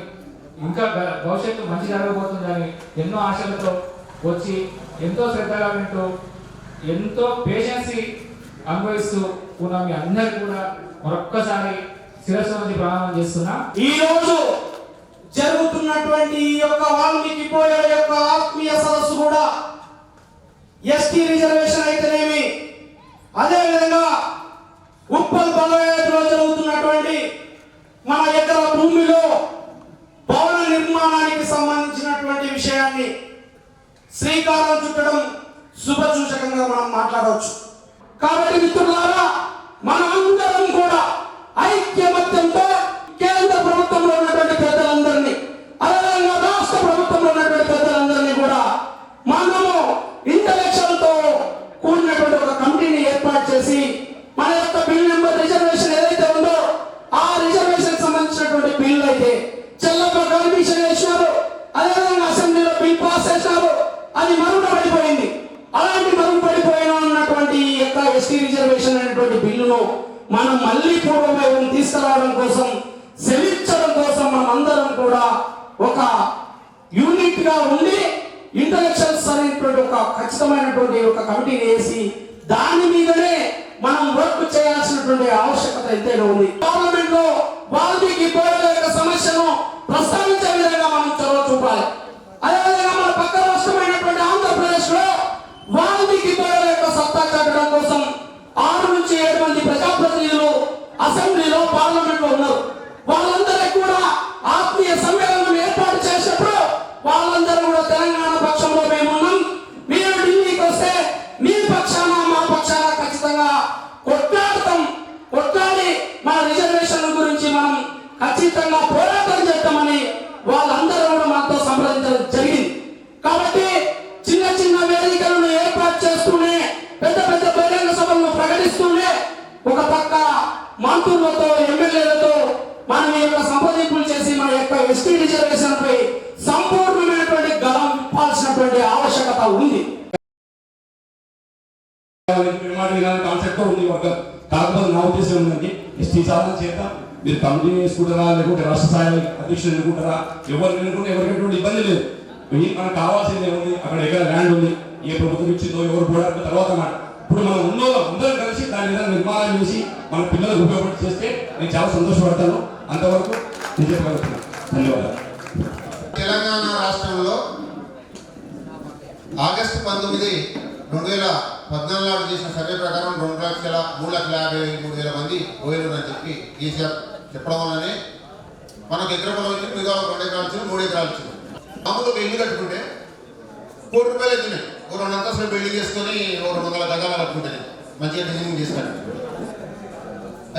ఇంకా భవిష్యత్తు మంచి జరగబోతుందని ఎన్నో ఆశలతో వచ్చి ఎంతో శ్రద్ధగా వింటూ ఎంతో పేషెన్సీ అనుభవిస్తూ ఉన్న మీ అందరికీ కూడా మరొక్కసారి శిరస్సు నుంచి ప్రారంభం చేస్తున్నా. ఈ రోజు జరుగుతున్నటువంటి ఈ యొక్క వాల్మీకి బోయల యొక్క ఆత్మీయ సదస్సు కూడా ఎస్టీ రిజర్వేషన్ అయితేనేమి, అదేవిధంగా ఉప్పల్ బలవేలో జరుగుతున్నటువంటి మన ఎకర భూమిలో భవన నిర్మాణానికి సంబంధించినటువంటి విషయాన్ని శ్రీకారం చుట్టడం శుభసూచకంగా మనం మాట్లాడవచ్చు. కాబట్టి మిత్రులారా, మనమందరం కూడా ఐక్యమత్యంతో కేంద్ర ప్రభుత్వంలో ఉన్నటువంటి పెద్దలందరినీ, అదేవిధంగా రాష్ట్ర ప్రభుత్వంలో ఉన్నటువంటి పెద్దలందరినీ కూడా మనము ఇంటలెక్చువల్తో కూడినటువంటి ఒక కమిటీని ఏర్పాటు చేసి మన యొక్క బిల్ నెంబర్ రిజర్వేషన్ ఏదైతే ఉందో ఆ రిజర్వేషన్ సంబంధించినటువంటి బిల్లు అయితే చెల్లప కమిషన్ వేసినారు, అదేవిధంగా అసెంబ్లీలో బిల్ పాస్ చేసినారు, అది మరుగున పడిపోయింది. అలాంటి మరుగుపడిపోయిన ఉన్నటువంటి ఈ యొక్క ఎస్టీ రిజర్వేషన్ అనేటువంటి బిల్లును మనం మళ్ళీ పూర్వవైపు తీసుకురావడం కోసం, సెలించడం కోసం మనం అందరం కూడా ఒక యూనిట్ గా ఉండి ఇంటలెక్చువల్స్ అనేటువంటి ఒక ఖచ్చితమైనటువంటి ఒక కమిటీని వేసి దాని మీదనే మనం వర్క్ చేయాల్సినటువంటి ఆవశ్యకత ఎంతైనా ఉంది. పార్లమెంట్ లో వాల్మీకి బోయల యొక్క సమస్యను ప్రస్తావించే విధంగా మనం చొరవ చూపాలి. అదేవిధంగా మన పక్క రాష్ట్రమైనటువంటి ఆంధ్రప్రదేశ్ లో వాల్మీకి బోయల యొక్క సత్తా చాటడం కోసం 6 నుంచి 7 మంది ప్రజాప్రతినిధులు అసెంబ్లీలో, పార్లమెంట్ లో ఉన్నారు. వాళ్ళందరికీ కూడా ఆత్మీయ సమ్మేళనం ఏర్పాటు చేసినప్పుడు వాళ్ళందరూ కూడా తెలంగాణ పక్షంలో మేమున్నాం, మీరు ఢిల్లీకి వస్తే మీ పక్షాన మా పక్షాన ఖచ్చితంగా కొట్లాడతాం, కొట్లాడి మన రిజర్వేషన్ల గురించి మనం ఖచ్చితంగా పోరాటం చేద్దామని వాళ్ళందరూ కూడా మనతో సంప్రదించడం జరిగింది. కాబట్టి చిన్న చిన్న వేదికలను ఏర్పాటు చేస్తూనే, పెద్ద పెద్ద బహిరంగ సభలను ప్రకటిస్తూనే, ఒక పక్క మంత్రులతో, ఎమ్మెల్యేలతో మనం ఈ యొక్క సంప్రదింపులు చేసి మన యొక్క ఎస్టీ రిజర్వేషన్ పై సంపూర్ణమైనటువంటి గలం విప్పాల్సినటువంటి ఆవశ్యకత ఉంది. కాన్సెప్ట్ ఉంది వర్గం. కాకపోతే నా ఉద్దేశం ఉందండి, ఎస్టీ సాధన చేద్దాం. మీరు కమిటీ వేసుకుంటారా, లేకుంటే రాష్ట్ర స్థాయి అధ్యక్షులు ఎన్నుకుంటారా, ఎవరు ఎన్నుకుంటే ఎవరికి ఇబ్బంది లేదు. మనకు కావాల్సింది ఏముంది, అక్కడ ఎక్కడ ల్యాండ్ ఉంది, ఏ ప్రభుత్వం ఇచ్చిందో, ఎవరు పోరాడు తర్వాత మాట. ఇప్పుడు మనం ఉన్నోళ్ళం అందరం కలిసి దాని మీద నిర్మాణం చేసి మన పిల్లలకు ఉపయోగపడి చేస్తే నేను చాలా సంతోషపడతాను. అంతవరకు నేను చెప్పగలుగుతున్నాను. ధన్యవాదాలు. తెలంగాణ రాష్ట్రంలో ఆగస్టు 19 2014 చేసిన సర్వే ప్రకారం 2,3,53,000 మంది బోయలు అని చెప్పి కేసీఆర్ చెప్పడం వల్లనే మనకు ఎకర పొలం వచ్చి మిగతా 2 ఎకరాలు వచ్చింది 3 ఎకరాలు వచ్చింది. మామూలుగా ఒక ఇల్లు కట్టుకుంటే ₹1 కోటి అవుతున్నాయి. ఓ 2 అంతస్తులు బిల్డింగ్ చేసుకొని ఓ 200 గజాలు కట్టుకుంటుంది మంచిగా డిజైనింగ్ చేసుకొని.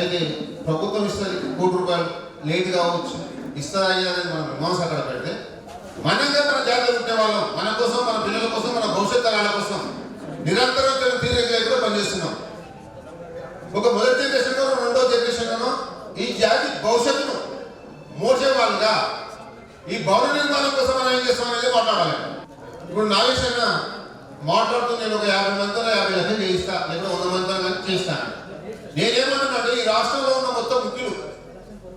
అయితే ప్రభుత్వం ఇస్తుంది ₹1 కోటి, లేట్ కావచ్చు, ఇస్తుందా అనేది మనం విమర్శ అక్కడ పెడితే మనగా మన జాగ్రత్త ఉంటే వాళ్ళం మన కోసం, మన పిల్లల కోసం, మన భవిష్యత్ తరాల కోసం నిరంతరం తీరేగా పనిచేస్తున్నాం. ఒక మొదటి జనరేషన్, రెండో జనరేషన్ ఈ జాతి భవిష్యత్తును మోసే వాళ్ళుగా ఈ భవన నిర్మాణం కోసం మనం ఏం చేస్తాం అనేది మాట్లాడాలి. ఇప్పుడు నాగేష్ అన్న మాట్లాడుతూ నేను ఒక 50 మందితో 50 లక్షలు చేయిస్తా, లేకపోతే 100 మందితో చేస్తాను. నేనేమంటున్నానంటే ఈ రాష్ట్రంలో ఉన్న మొత్తం ముఖ్యులు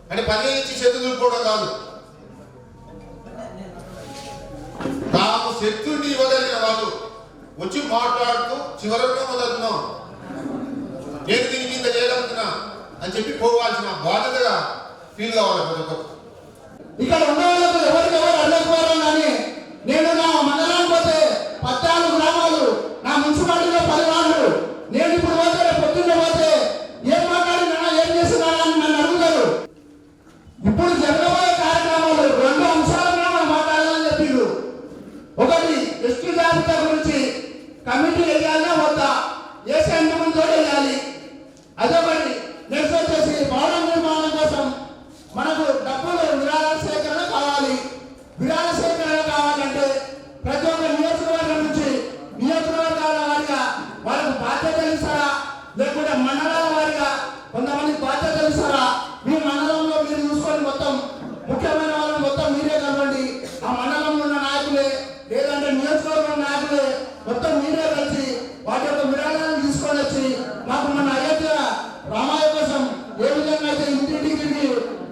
అంటే పని ఇచ్చి చేతులు దులుపుకోవడం కాదు, తాము శక్తుడిని ఇవ్వగలిగిన వాళ్ళు వచ్చి మాట్లాడుతూ చివరిలో మొదలుతున్నాం, నేను దీనికి ఇంత చేయగలుగుతున్నా అని చెప్పి పోవాల్సిన బాధ్యతగా ఫీల్ కావాలి ప్రతి ఒక్కరు. ఇక్కడ ఉన్న వాళ్ళకు ఎవరికెవరు అడగకపోవడం కానీ నేను నా మండలానికి పోతే 14 గ్రామాలు, నా మున్సిపాలిటీలో 10 వార్డులు, నేను ఇప్పుడు పోతే పొద్దున్నే పోతే ఏం మాట్లాడినా ఏం చేసినా అని నన్ను అడుగుతారు. ఇప్పుడు జరగబోయే కార్యక్రమాలు 2 అంశాలుగా మనం మాట్లాడాలని చెప్పిండు. ఒకటి ఎస్టీ జాబితా గురించి కమిటీ వేయాలన్నా వద్దా, వేసే ముందు వేయాలి. అదొకటి. నెక్స్ట్ వచ్చేసి భవన నిర్మాణం కోసం మనకు డబ్బులు విరాళాల సేకరణ కావాలి. విరాళ సేకరణ కావాలంటే ప్రతి ఒక్క నియోజకవర్గం నుంచి నియోజకవర్గాల వారిగా వాళ్ళకు బాధ్యతలు ఇస్తారా, లేకుంటే మండలాల వారిగా కొంతమంది బాధ్యతలు ఇస్తారా? మీ మండలంలో మీరు చూసుకొని మొత్తం ముఖ్యమైన వాళ్ళని మొత్తం మీరే కలవండి. ఆ మండలంలో ఉన్న నాయకులే లేదంటే నియోజకవర్గం నాయకులే మొత్తం మీరే కలిసి వాటి యొక్క విరాళాలను తీసుకొని వచ్చి మాకు మన అయోధ్య రామాయ కోసం ఏ విధంగా అయితే ఇంటింటికి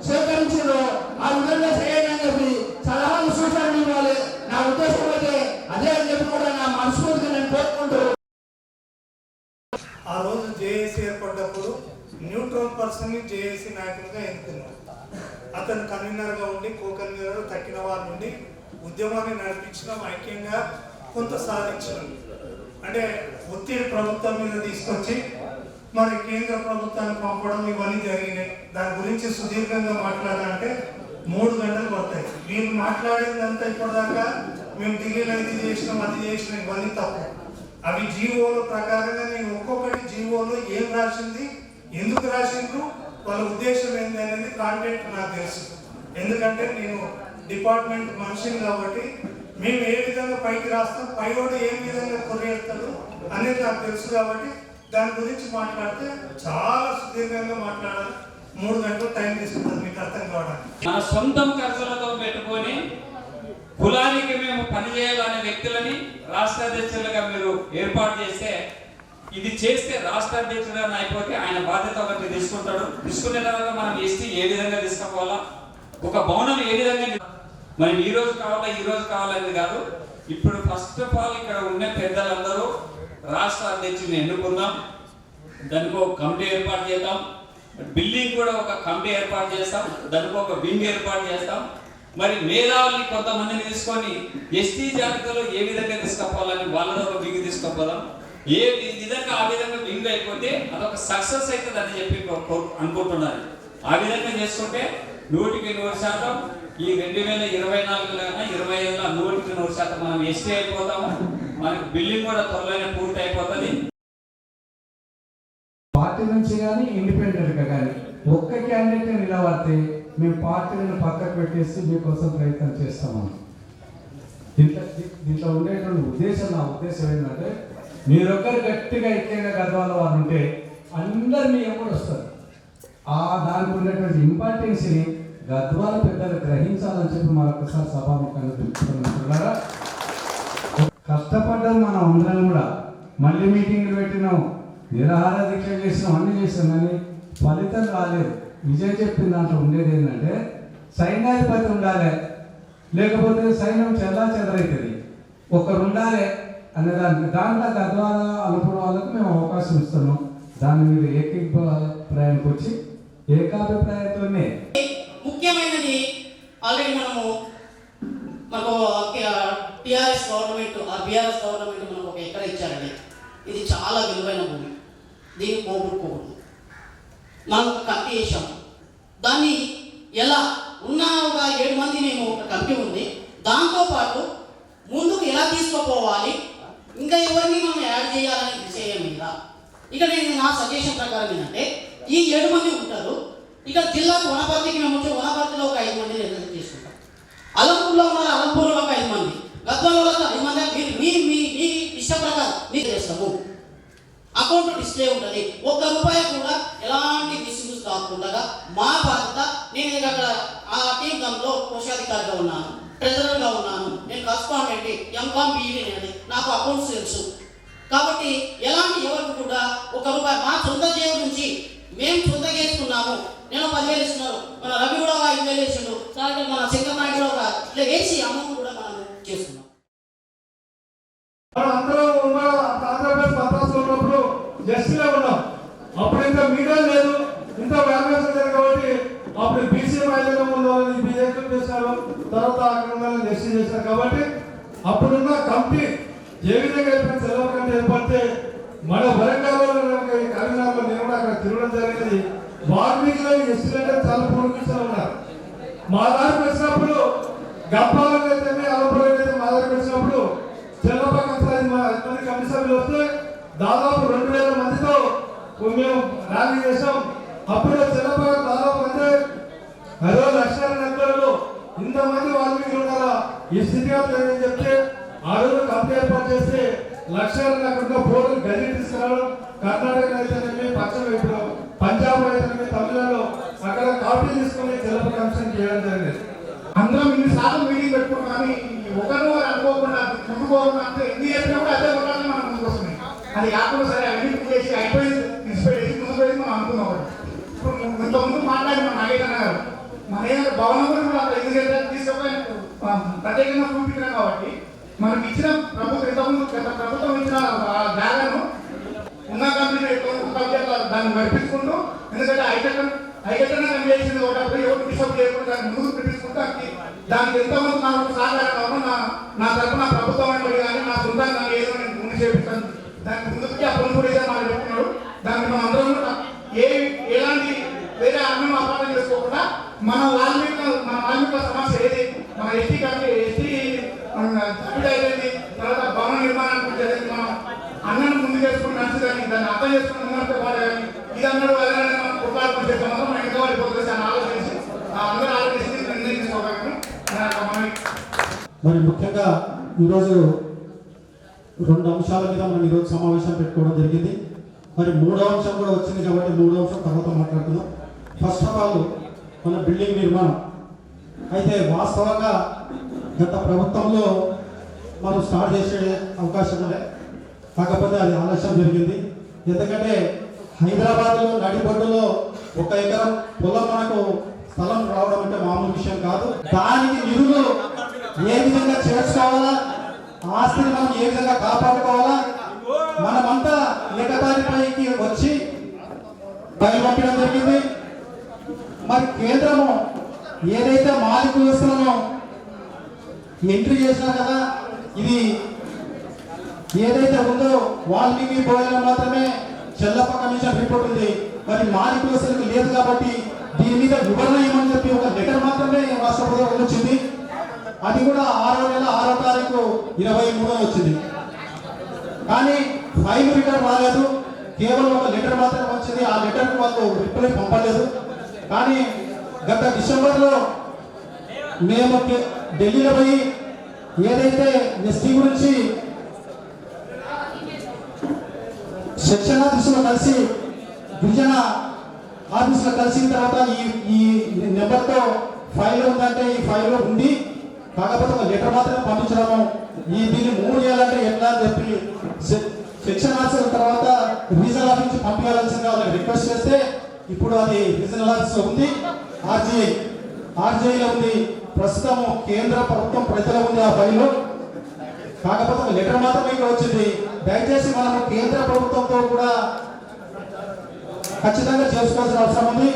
సేకరించారో ఆ విధంగా చేయండి అని చెప్పి సలహాలు సూచనలు ఇవ్వాలి. నా ఉద్దేశం అయితే అదే అని చెప్పి కూడా నా మనస్ఫూర్తిగా నేను కోరుకుంటూ, ఆ రోజు జేఏసీ ఏర్పడ్డప్పుడు న్యూట్రల్ పర్సన్ ని జేఏసీ నాయకులుగా ఎన్నుకున్నారు. అతను కన్వీనర్గా ఉండి కో కన్వీనర్ తక్కిన వారి నుండి ఉద్యమాన్ని నడిపించడం, ఐక్యంగా కొంత సాధించడం. అంటే ఒత్తిడి ప్రభుత్వం మీద తీసుకొచ్చి మరి కేంద్ర ప్రభుత్వాన్ని పంపడం ఇవన్నీ జరిగినాయి. దాని గురించి సుదీర్ఘంగా మాట్లాడాలంటే 3 గంటలు పడతాయి. వీళ్ళు మాట్లాడేదంతా ఇప్పటిదాకా మేము ఢిల్లీలో ఇది చేసినాం అది చేసినాం ఇవన్నీ తప్పు. అవి జీవోల ప్రకారంగా నేను ఒక్కొక్కటి జీవోలో ఏం రాసింది, ఎందుకు రాసిండ్రు, వాళ్ళ ఉద్దేశం ఏంటి అనేది కాంటెంట్ నాకు తెలుసు. ఎందుకంటే నేను డిపార్ట్మెంట్ మనిషిని కాబట్టి మేము ఏ విధంగా పైకి రాస్తాం, పైవాడు ఏ విధంగా కొనేస్తాడు అనేది నాకు తెలుసు. కాబట్టి దాని గురించి మాట్లాడితే చాలా సుదీర్ఘంగా మాట్లాడాలి. 3 గంటలు టైం తీసుకుంటుంది మీకు అర్థం కావడానికి. మన సొంతం ఖర్చులతో పెట్టుకొని కులానికి మేము పనిచేయాలనే వ్యక్తులని రాష్ట్ర అధ్యక్షులుగా మీరు ఏర్పాటు చేస్తే, ఇది చేస్తే రాష్ట్ర అధ్యక్షుడుగా అయిపోతే ఆయన బాధ్యత ఒకటి తీసుకుంటాడు. తీసుకునే తర్వాత మనం ఎస్టీ ఏ విధంగా తీసుకోవాలా, ఒక భవనం ఏ విధంగా మనం ఈ రోజు కావాలనేది కాదు. ఇప్పుడు ఫస్ట్ ఆఫ్ ఆల్ ఇక్కడ ఉన్న పెద్దలందరూ రాష్ట్ర అధ్యక్షుడిని ఎన్నుకుందాం, దానికి ఒక కమిటీ ఏర్పాటు చేద్దాం, బిల్డింగ్ కూడా ఒక కమిటీ ఏర్పాటు చేస్తాం, దానికి ఒక వింగ్ ఏర్పాటు చేస్తాం. మరి మేధావుల్ని కొంతమందిని తీసుకొని ఎస్టీ జాబితాలో ఏ విధంగా తీసుకుపోవాలని వాళ్ళని ఒక వింగ్ తీసుకుపోదాం. ఏ విధంగా ఆ విధంగా వింగ్ అయిపోతే అదొక సక్సెస్ అవుతుంది అని చెప్పి అనుకుంటున్నారు. ఆ విధంగా చేసుకుంటే 100% ఈ 2024 20 100% మనం ఎస్టీ అయిపోతాము. మనకి బిల్డింగ్ కూడా త్వరలోనే పూర్తి అయిపోతుంది. పార్టీ నుంచి కానీ ఇండిపెండెంట్గా కానీ ఒక్క క్యాండిడేట్ నిలబడితే మేము పార్టీలను పక్కకు పెట్టేసి మీకోసం ప్రయత్నం చేస్తామని. దీంట్లో ఉండేటువంటి ఉద్దేశం, నా ఉద్దేశం ఏంటంటే మీరొక్కరు గట్టిగా ఐక్యంగా గద్వాల వాళ్ళు ఉంటే అందరు మీ ఎప్పుడు వస్తారు. దానికి ఉన్నటువంటి ఇంపార్టెన్స్ని గద్వాల పెద్దలు గ్రహించాలని చెప్పి మరొకసారి సభాముఖంగా తెలుసుకున్నారా. కష్టపడ్డాం మనం అందరం కూడా, మళ్ళీ మీటింగ్లు పెట్టినాం, నిరాహార దీక్ష చేసినాం, అన్ని చేసినాం, కానీ ఫలితం రాలేదు. విజయ్ చెప్పిన దాంట్లో ఉండేది ఏంటంటే సైన్యాధిపతి ఉండాలి, లేకపోతే సైన్యం చెదరైతుంది, ఒకరు ఉండాలి అనే దాంట్లో గద్వాల అలుపుడు వాళ్ళకు మేము అవకాశం ఇస్తున్నాం. దాని మీద ఏకాభిప్రాయానికి వచ్చి ఏకాభిప్రాయంతోనే ముఖ్యమైనది ఆల్రెడీ మనకు టీఆర్ఎస్ గవర్నమెంట్, బీఆర్ఎస్ గవర్నమెంట్ మనకు ఒక ఎక్కడ ఇచ్చారండి. ఇది చాలా విలువైన భూమి, దీన్ని పోగొట్టుకోకూడదు. మనం ఒక కమిటీ చేసాము, దాన్ని ఎలా ఉన్న ఒక 7 మంది మేము ఒక కమిటీ ఉంది, దాంతోపాటు ముందుకు ఎలా తీసుకుపోవాలి, ఇంకా ఎవరిని మనం యాడ్ చేయాలనే విషయం మీద ఇక నేను నా సజెషన్ ప్రకారం ఏంటంటే ఈ 7 మంది ఉంటారు. ఇక జిల్లాకు వనపర్తికి మేము వచ్చి వనపర్తిలో ఒక 5 మందిని రిజర్వ్ చేసుకుంటాం, అలంపూర్లో ఉన్న అలంపూర్లో ఒక 5 మంది, గద్వాలలో ఒక 5 మంది, మీ ఇష్ట ప్రకారం మీరు చేస్తాము. అకౌంట్ డిస్ప్లే ఉంటుంది, ₹1 కూడా ఎలాంటి మిస్యూజ్ కాకుండా మా బాధ్యత. నేను అక్కడ ఆ టీం గంలో కోశాధికారిగా ఉన్నాను, ట్రెజరర్గా ఉన్నాను, నేను కరస్పాండెంట్ ఎంకామ్ బీఈడి అనేది నాకు అకౌంట్స్ తెలుసు. కాబట్టి ఎలాంటి ఎవరికి కూడా ₹1 మా సొంత జేబు నుంచి మేము సొంతగా వేసుకున్నాము. నేను 10,000 ఇస్తున్నారు, మన రవి కూడా 5,000 వేసిండు, సార్ మన సింగనాయుడు కూడా ఒక ఇట్లా వేసి అమౌంట్ కూడా మనం చేస్తున్నాం. అందరూ ఆంధ్రప్రదేశ్ మద్రాసులో ఉన్నప్పుడు ఎస్టీలో ఉన్నాం, అప్పుడు ఇంకా మీడియా లేదు, ఇంత వ్యాపారం లేదు. కాబట్టి అప్పుడు బీసీ మహిళల ముందు బీజేపీ చేశారు, తర్వాత అక్కడ ఎస్టీ చేశారు. కాబట్టి అప్పుడున్న కమిటీ ఏ విధంగా ఏర్పడి సెలవు కమిటీ ఏర్పడితే మన వరంగల్లో కరీంనగర్లో నేను కూడా అక్కడ తిరగడం జరిగింది. వాల్మీకిలో ఎస్టీలు అంటే చాలా పూర్వీకులు ఉన్నారు. మా దారికి వచ్చినప్పుడు గప్పాలకు అయితే అలంపురం అయితే మా దారికి వచ్చినప్పుడు కమిటీ సభ్యులు వస్తే దాదాపు 2,000 మందితో మేము ర్యాలీ చేసాం. అప్పుడు చిన్నపాక దాదాపు అంటే 10,00,000 ఇంతమంది వాల్మీకి ఉన్నారా, ఈ స్థితిగతులు ఏమని చెప్తే ఆ రోజు కమిటీ ఏర్పాటు చేస్తే 1,00,000 అక్కడ బోర్డు గది తీసుకురావడం, కర్ణాటక అయితేనేమి, పశ్చిమ ఇప్పుడు పంజాబ్ అయితేనేమి, తమిళనాడులో అక్కడ కాపీ తీసుకుని జలప కమిషన్ చేయడం జరిగింది. అందరం ఇన్నిసార్లు మీటింగ్ పెట్టుకున్నాం, కానీ ఒకరు అనుకోకుండా ముందుకోకుండా అంటే ఎన్ని చెప్పినా కూడా అదే ఒకటి మనం ముందుకు వస్తున్నాయి. అది కాకుండా సరే అవన్నీ చేసి అయిపోయింది, తీసిపోయేసి ముందు పోయి మనం అనుకున్నాం. ఇప్పుడు ఇంతకుముందు మాట్లాడి మన నాగేశ్వర గారు మన భవనం కూడా ఎందుకంటే తీసుకుపోయి ప్రత్యేకంగా చూపించినాం. కాబట్టి మనకి ఇచ్చిన ప్రభుత్వం ఇంతకుముందు గత ప్రభుత్వం ఇచ్చిన జాగాను ఉన్న కంపెనీ దాన్ని నడిపించుకుంటూ, ఎందుకంటే ఐకట్టన చేసింది ఒకటి ఎవరు డిస్టర్బ్ చేయకుండా దాన్ని ముందుకు పెట్టించుకుంటూ దానికి ఎంతమంది నాకు సహకారం నా తరఫున ప్రభుత్వం అంటే కానీ నా సొంతంగా ఏదో నేను ముందు చేపిస్తాను, దానికి ముందుకి ఆ పనులు కూడా మనం చెప్తున్నాడు. దాన్ని మనం అందరం కూడా ఎలాంటి వేరే అన్నం అపార్థం చేసుకోకుండా మన వాల్మీకుల సమస్య ఏది, మన ఎస్టీ అయిపోయింది, తర్వాత భవన నిర్మాణానికి జరిగింది, మనం అన్నం ముందు చేసుకుని నడుచుదని దాన్ని అర్థం చేసుకుని ముందంటే పాటు కానీ ఇది అన్నాడు అదే మనం కుటుంబాలు చేసే మాత్రం మనం ఇంకా పడిపోతుంది అని ఆలోచించి అందరూ ఆలోచించి నిర్ణయం తీసుకోగలను. మరి ముఖ్యంగా ఈరోజు 2 అంశాల మీద మనం ఈరోజు సమావేశం పెట్టుకోవడం జరిగింది. మరి 3వ అంశం కూడా వచ్చింది కాబట్టి 3వ అంశం తర్వాత మాట్లాడుతున్నాం. ఫస్ట్ ఆఫ్ ఆల్ మన బిల్డింగ్ నిర్మాణం అయితే వాస్తవంగా గత ప్రభుత్వంలో మనం స్టార్ట్ చేసే అవకాశం ఉండే, కాకపోతే అది ఆలస్యం జరిగింది. ఎందుకంటే హైదరాబాద్లో నడిబొడ్డులో 1 ఎకరం పొలం మనకు స్థలం రావడం అంటే మామూలు విషయం కాదు. దానికి నిధులు ఏ విధంగా చేసుకోవాలా, ఆస్తిని మనం ఏ విధంగా కాపాడుకోవాలా, మనమంతా ఏకతాటిపైకి వచ్చి బయలుపట్టడం జరిగింది. మరి కేంద్రము ఏదైతే మాలిక వ్యవస్థలను ఎంట్రీ చేసినా కదా, ఇది ఏదైతే ఉందో వాల్మీకి బోయలో మాత్రమే చెల్లప్ప కమిషన్ రిపోర్ట్ ఉంది. మరి మాలిక వ్యవస్థలకు లేదు కాబట్టి దీని మీద వివరణ ఇవ్వమని చెప్పి ఒక లెటర్ మాత్రమే రాష్ట్ర ప్రభుత్వం వచ్చింది. అది కూడా 6వ నెల 6వ తారీఖు 23న వచ్చింది. కానీ ఫైల్ రిటర్న్ రాలేదు, కేవలం ఒక లెటర్ మాత్రమే వచ్చింది. ఆ లెటర్కి వాళ్ళు రిప్లై పంపలేదు. కానీ గత డిసెంబర్లో మేము ఢిల్లీలో పోయి ఏదైతే ఎస్టీ గురించి సెక్షన్ ఆఫీసులో కలిసి గిరిజన ఆఫీసులో కలిసిన తర్వాత ఈ నెంబర్తో ఫైల్ ఉందంటే ఈ ఫైల్లో ఉంది, కాకపోతే ఒక లెటర్ మాత్రమే పంపించడము, దీన్ని మూవ్ చేయాలంటే ఎట్లా అని చెప్పి సెక్షన్ ఆఫీసర్ తర్వాత రీజనల్ ఆఫీస్ నుంచి పంపించాల్సిందిగా వాళ్ళకి రిక్వెస్ట్ చేస్తే ఇప్పుడు అది రీజనల్ ఆఫీస్లో ఉంది, ఆర్జీఐలో ఉంది. ప్రస్తుతం కేంద్ర ప్రభుత్వం ప్రజల ఉంది ఆ ఫైల్లో, కాకపోతే ఒక లెటర్ మాత్రమే ఇక్కడ వచ్చింది. దయచేసి మనము కేంద్ర ప్రభుత్వంతో కూడా ఖచ్చితంగా చేసుకోవాల్సిన అవసరం ఉంది.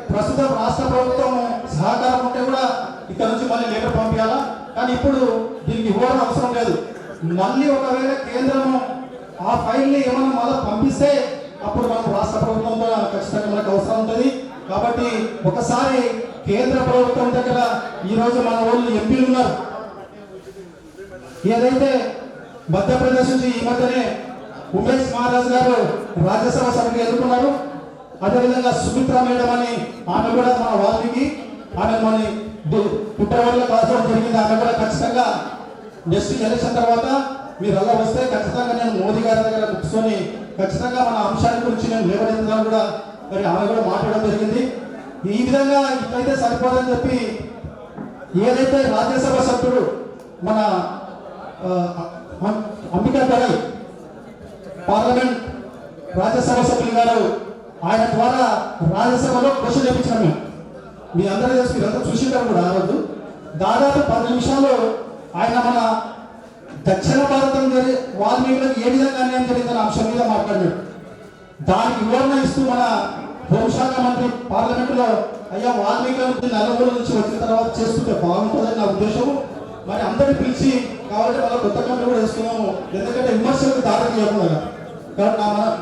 ప్రస్తుతం రాష్ట్ర ప్రభుత్వం సహకారం ఉంటే కూడా ఇక్కడ నుంచి మళ్ళీ లెటర్ పంపించాలా, కానీ ఇప్పుడు దీనికి ఇవ్వడం అవసరం లేదు. మళ్ళీ ఒకవేళ కేంద్రము ఆ ఫైల్ని ఏమైనా మళ్ళీ పంపిస్తే అప్పుడు మనం రాష్ట్ర ప్రభుత్వంతో ఖచ్చితంగా మనకు అవసరం ఉంటుంది. కాబట్టి ఒకసారి కేంద్ర ప్రభుత్వం దగ్గర ఈరోజు మన వాళ్ళు ఎంపీలు ఉన్నారు. ఏదైతే మధ్యప్రదేశ్ నుంచి ఈ మధ్యనే ఉమేష్ మహారాజ్ గారు రాజ్యసభ సభ్యులు ఎన్నుకున్నారు. అదేవిధంగా సుమిత్రా మేడం అని ఆమె కూడా మన వాల్మీకి, ఆమె మన ఫిబ్రవరిలో కలసడం జరిగింది. ఆమె కూడా ఖచ్చితంగా నెక్స్ట్ ఎలక్షన్ తర్వాత మీరు అలా వస్తే ఖచ్చితంగా నేను మోదీ గారి దగ్గర కూర్చొని ఖచ్చితంగా మన అంశాల గురించి నేను లేవనెత్తుదాం కూడా మరి ఆమె కూడా మాట్లాడడం జరిగింది. ఈ విధంగా ఇట్లయితే సరిపోదని చెప్పి ఏదైతే రాజ్యసభ సభ్యుడు మన అంబికా పరై పార్లమెంట్ రాజ్యసభ సభ్యులు గారు ఆయన ద్వారా రాజ్యసభలో క్వశ్చన్ వేయించాం మేము. మీ అందరూ చేసి మీరంతా చూసింటారు కూడా. ఆ రోజు దాదాపు 10 నిమిషాలు ఆయన మన దక్షిణ భారతం వాల్మీకులకు ఏ విధంగా అన్యాయం జరిగిందనే అంశం మీద మాట్లాడాడు. దానికి వివరణ ఇస్తూ మన హోంశాఖ మంత్రి పార్లమెంటులో అయ్యా వాల్మీకులకు నలుగురు నుంచి వచ్చిన తర్వాత చేస్తుంటే బాగుంటుందని నా ఉద్దేశం. మరి అందరినీ పిలిచి కాబట్టి మళ్ళీ కొత్త కమిటీ కూడా వేస్తున్నాము, ఎందుకంటే విమర్శలకు దారి తీయకుండా. కాబట్టి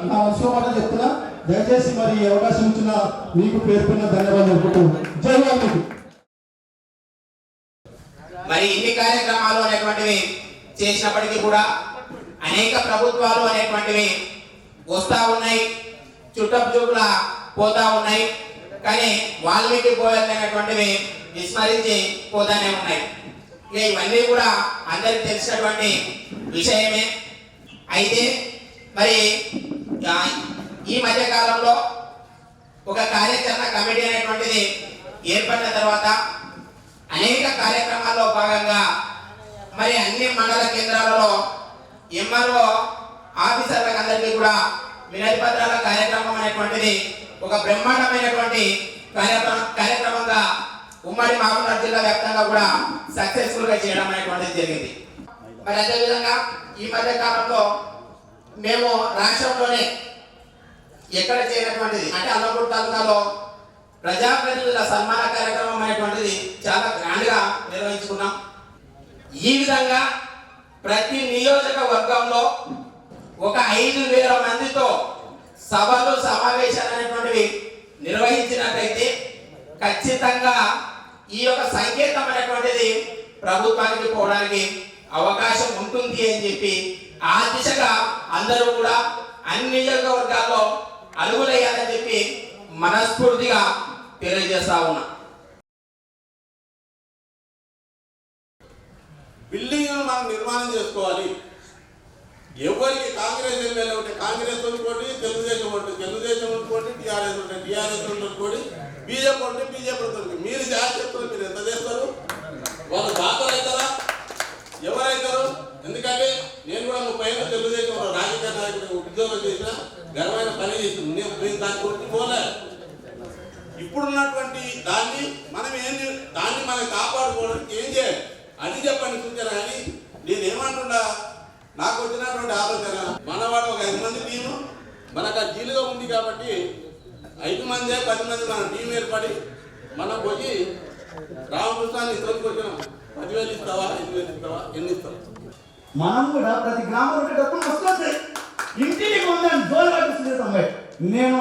నా మనసులో మాట చెప్తున్నా, దయచేసి మరి ఈ అవకాశం ఇచ్చిన మీకు పేర్కొన్న ధన్యవాదాలు చెప్పుకుంటూ జై వాల్మీకి. మరి ఇన్ని కార్యక్రమాలు అనేటువంటివి చేసినప్పటికీ కూడా అనేక ప్రభుత్వాలు అనేటువంటివి వస్తూ ఉన్నాయి, చుట్టపుచుట్టులా పోతా ఉన్నాయి. కానీ వాల్మీకి బోయలు అనేటువంటివి విస్మరించి పోతానే ఉన్నాయి. ఇక ఇవన్నీ కూడా అందరికి తెలిసినటువంటి విషయమే. అయితే మరి ఈ మధ్య కాలంలో ఒక కార్యాచరణ కమిటీ అనేటువంటిది ఏర్పడిన తర్వాత అనేక కార్యక్రమాల్లో భాగంగా మరి అన్ని మండల కేంద్రాలలో ఎంఆర్ఓ ఆఫీసర్లకు అందరికీ కూడా వినతి పత్రాల కార్యక్రమం అనేటువంటిది ఒక బ్రహ్మాండమైనటువంటి కార్యక్రమంగా ఉమ్మడి మహబూబ్నగర్ జిల్లా వ్యాప్తంగా కూడా సక్సెస్ఫుల్ గా చేయడం అనేటువంటిది జరిగింది. మరి అదేవిధంగా ఈ మధ్య కాలంలో మేము రాష్ట్రంలోనే ఎక్కడ చేయనటువంటిది అంటే అల్లపూర్ తాలూకాలో ప్రజాప్రతినిధుల సన్మాన కార్యక్రమం అనేటువంటిది చాలా గ్రాండ్ గా నిర్వహించుకున్నాం. ఈ విధంగా ప్రతి నియోజకవర్గంలో ఒక 5,000 మందితో సభలు సమావేశాలు అనేటువంటివి నిర్వహించినట్లయితే ఖచ్చితంగా ఈ యొక్క సంకేతం అనేటువంటిది ప్రభుత్వానికి పోవడానికి అవకాశం ఉంటుంది అని చెప్పి ఆ దిశగా అందరూ కూడా అన్ని నియోజకవర్గాల్లో అడుగులేయాలని చెప్పి మనస్ఫూర్తిగా తెలియజేస్తా ఉన్నా. బిల్డింగ్ మనం నిర్మాణం చేసుకోవాలి. ఎవరికి కాంగ్రెస్ ఎమ్మెల్యే ఉంటే కాంగ్రెస్ అనుకోండి, తెలుగుదేశం ఉంటే తెలుగుదేశం అనుకోండి, టీఆర్ఎస్ ఉంటే టీఆర్ఎస్ అనుకోండి, బీజేపీ ఉంటే బీజేపీ ఉంటుంది. మీరు చేస్తారు, మీరు ఎంత చేస్తారు? వాళ్ళు దాతలు అవుతారా? ఎవరైతారు? ఎందుకంటే నేను కూడా 30 ఏళ్ళు తెలుగుదేశం రాజకీయ నాయకుడు ఉద్యోగం చేసిన ఘనమైన పని చేసింది. నేను దాని గురించి పోలే. ఇప్పుడున్నటువంటి దాన్ని మనం కాపాడుకోవడానికి ఏం చేయాలి అది చెప్పండి సూచన. కానీ నేనేమంటున్నా, నాకు వచ్చినటువంటి ఆలోచన మనవాడు ఒక 5 మంది టీము మనకు ఆ జీలుగా ఉంది కాబట్టి 5 మంది 10 మంది మన టీం ఏర్పడి మనం పోయి రామకృష్ణాన్ని ఇతరులకు వచ్చినాం. 10,000 ఇస్తావా, 5,000 ఇస్తావా, ఎన్ని ఇస్తావా? మనం కూడా ప్రతి గ్రామంలో డబ్బులు వస్తుంది. ఇంటిని కొందని జోలు పట్టిస్తుంది. నేను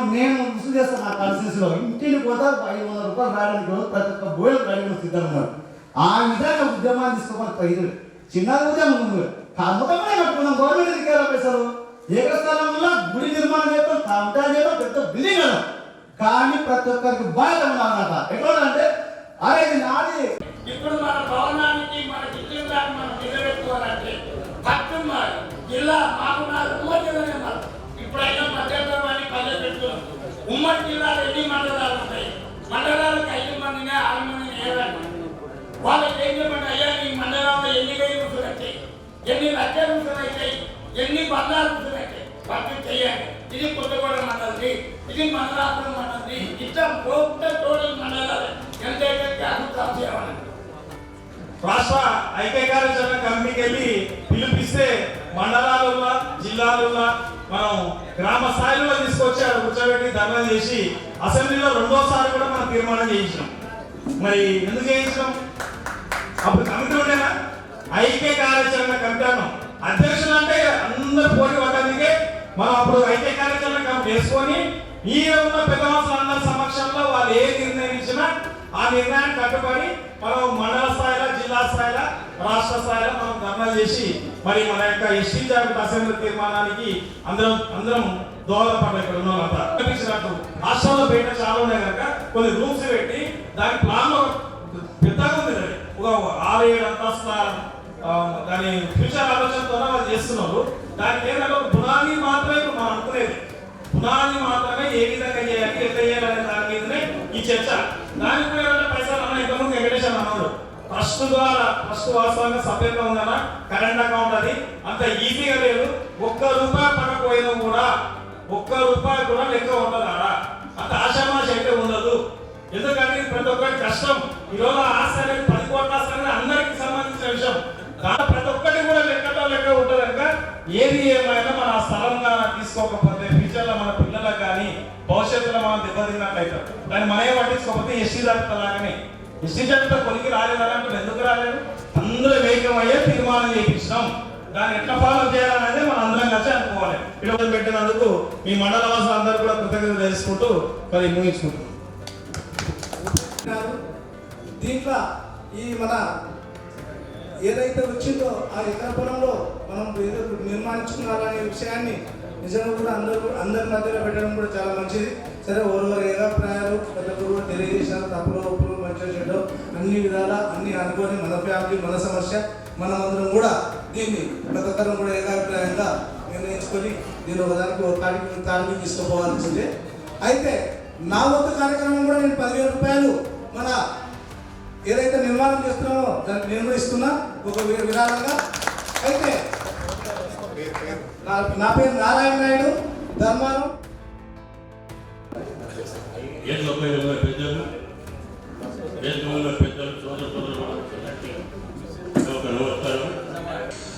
రుసులు చేస్తాను నా కాన్స్టిట్యూన్సీలో. ఇంటిని కూడా 500 రూపాయలు రావడానికి ప్రతి ఒక్క బోయలు రాయడం సిద్ధంగా ఉన్నారు. ఆ విధంగా ఉద్యమాన్ని తీసుకోవాలి. చిన్న ఉద్యమం ఉంది, మొత్తమే కట్టుకున్నాం. గవర్నమెంట్ దిగారా పైసలు ఏకస్థలంలో గుడి నిర్మాణం చేస్తాం, కాంటాక్ట్ చేయడం, పెద్ద బిల్డింగ్ అన్నాం. కానీ ప్రతి ఒక్కరికి బాధ్యత ఉన్నారన్నమాట. ఎట్లా అంటే అరే ఇది నాది. ఇప్పుడు మన భవనానికి మనకి ఇచ్చిన దాన్ని మనం నిలబెట్టుకోవాలంటే పట్టణ జిల్లా మాకున్నారు ఉమ్మడిలోనే మనం ఇప్పుడైనా మధ్యతరవాన్ని పల్లె పెట్టుకున్నాం. ఉమ్మడి జిల్లాలో ఎన్ని మండలాలు ఉన్నాయి? మండలాలకు 5 మందిని 6 మందిని ఏదండి వాళ్ళకి ఏం చెప్పండి, అయ్యా నీ మండలంలో ఎన్ని వేలు రుసులు అవుతాయి, ఎన్ని లక్షల రుసులు అవుతాయి, ఎన్ని బంగారు రుసులు అవుతాయి పంపిణీ చేయాలి. ఇది కొత్తగూడ మండలి, ఇది మండలాపురం మండలి, ఇట్లా టోటల్ మండలాలు ఎంతైతే అభివృద్ధి చేయాలి. రాష్ట్ర ఐక్య కార్యాచరణ కమిటీకి వెళ్ళి పిలిపిస్తే మండలాలున్నా జిల్లాలున్నా మనం గ్రామ స్థాయిలో తీసుకొచ్చి అక్కడ కూర్చోబెట్టి ధర్నా చేసి అసెంబ్లీలో 2వ సారి కూడా మనం తీర్మానం చేయించినాం. మరి ఎందుకు చేయించినాం? అప్పుడు కమిటీ ఉండేనా? ఐక్య కార్యాచరణ కమిటీ అన్నాం. అధ్యక్షులు అంటే అందరు పోటీ పడ్డానికి మనం అప్పుడు ఐక్య కార్యాచరణ వేసుకొని ఈ ఉన్న పెద్ద మనుషులందరి సమక్షంలో వాళ్ళు ఏ నిర్ణయం ఇచ్చినా ఆ నిర్ణయాన్ని కట్టుబడి మనం మండల స్థాయిలో, జిల్లా స్థాయిలో, రాష్ట్ర స్థాయిలో మనం ధర్నా చేసి మరి మన యొక్క ఎస్టీ జాబితా అసెంబ్లీ తీర్మానానికి అందరం దోహదపడ్డారు. ఇక్కడ ఉన్న వాళ్ళంతా కనిపించినట్టు రాష్ట్రంలో బయట చాలా ఉన్నాయి కనుక కొన్ని రూల్స్ పెట్టి దాని ప్లాన్ పెద్దగా ఉంది. ఒక 6-7 అంతస్తుల దాని ఫ్యూచర్ ఆలోచనతో వాళ్ళు చేస్తున్నారు. దానికి ఏంటంటే ఒక పునాది మాత్రమే మనం అనుకునేది, పునాది మాత్రమే ఏ విధంగా చేయాలి, ఎట్లా చేయాలనే దాని మీదనే ఈ చర్చ. దానికి కూడా పైసలు అన్న ఇంతకుముందు వెంకటేశ్వర అన్నాడు, ట్రస్ట్ ద్వారా ట్రస్ట్ వాస్తవంగా సభ్యత్వం ఉందన్న, కరెంట్ అకౌంట్ అది అంత ఈజీగా లేదు. ₹1 పడకపోయినా కూడా ₹1 కూడా లెక్క ఉండదు. అంత ఆశామాష అయితే ఉండదు. ఎందుకంటే ప్రతి ఒక్కరి కష్టం. ఈరోజు ఆస్తి అనేది 10 కోట్ల ఆస్తి అనేది అందరికి సంబంధించిన విషయం. దాంట్లో ప్రతి ఒక్కటి కూడా లెక్క ఉంటుంది కనుక ఏది ఏమైనా మన స్థలంగా తీసుకోకపోతే ఫ్యూచర్లో మన పిల్లలకు కానీ భవిష్యత్తులో మనం దెబ్బతిన్నట్లయితే దాన్ని మనమే పట్టించుకోకపోతే ఎస్టీ జాబితా లాగానే ఎస్టీ జాబితా కొలికి రాలేదంటే ఎందుకు రాలేదు? అందరూ వేగమయ్యే తీర్మానం చేయించినాం. దాన్ని ఎట్లా ఫాలో చేయాలనేది మనం అందరం కలిసి అనుకోవాలి. ఇటువంటి పెట్టినందుకు మీ మండల వాసులు అందరూ కూడా కృతజ్ఞతలు తెలుసుకుంటూ మరి ముగించుకుంటున్నాం. దీంట్లో ఈ మన ఏదైతే వచ్చిందో ఆ ఎకర పొలంలో మనం ఏదో నిర్మాణించుకున్నారనే విషయాన్ని నిజంగా కూడా అందరి మధ్యలో పెట్టడం కూడా చాలా మంచిది. సరే ఓరవరు ఏకాభిప్రాయాలు పెద్దలు కూడా తెలియజేశారు, తప్పులు ఒప్పులు మంచిగా చెడు అన్ని విధాలా అన్ని అనుకొని మన ఫ్యామిలీ మన సమస్య మనమందరం కూడా దీన్ని ప్రతి ఒక్కరం కూడా ఏకాభిప్రాయంగా నిర్ణయించుకొని దీని ఒకదానికి ఒక తాడికి తీసుకుపోవాల్సిందే. అయితే నా వంతు కార్యక్రమం కూడా నేను ₹10,000 మన ఏదైతే నిర్మాణం చేస్తున్నామో దానికి నేను కూడా ఇస్తున్నా ఒక విధానంగా. అయితే నా పేరు నారాయణ నాయుడు, ధర్మారం.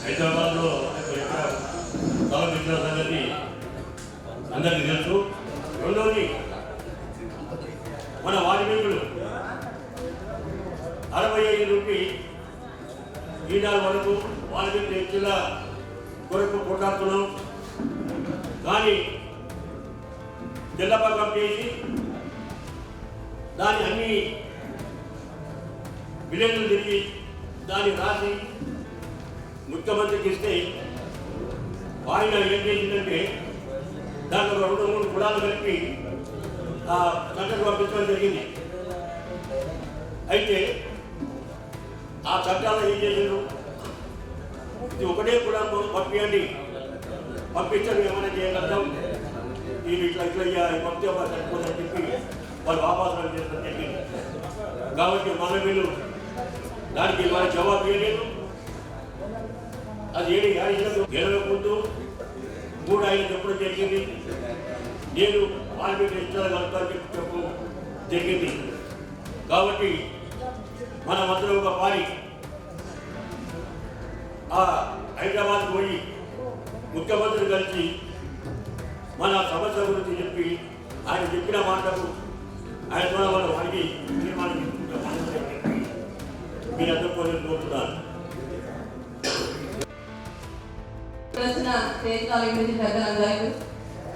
హైదరాబాద్లో సంగతి అందరికీ తెలుసు. రెండోది మన వాల్మీకులు 65 నుండి ఈనాడు వరకు వాల్మీకి వ్యక్తుల కొరకు కొట్లాడుతున్నాం. కానీ జిల్లాపకం చేసి దాన్ని అన్ని విలేజ్లు తిరిగి దాన్ని రాసి ముఖ్యమంత్రికి ఇస్తే ఆయన ఏం చేసిందంటే దాంట్లో 2-3 కులాలు కలిపి చట్టం పంపించడం జరిగింది. అయితే ఆ చట్టాలు ఏం చేశారు, ఇది ఒకటే కులం పంపించండి, పంపించడం ఏమైనా చేయగలుగుతాం, ఇది ఇట్లా పంపితే సరిపోదని చెప్పి వాళ్ళు వాపాసు చేసిన జరిగింది. కాబట్టి మన వీళ్ళు దానికి మన జవాబు ఇవ్వలేదు. అది ఏడు ముందు 3 ఆయన చెప్పడం జరిగింది. నేను వాల్మీకి ఇచ్చాలని చెప్పడం జరిగింది. కాబట్టి మనం అందరూ ఒక పారి హైదరాబాద్ పోయి ముఖ్యమంత్రి కలిసి మన సమస్య గురించి చెప్పి ఆయన చెప్పిన మాటకు ఆయన ద్వారా మనం అడిగి తీర్మానం మీరు అందరూ కోరుతున్నాను. పెద్దలందరికీ,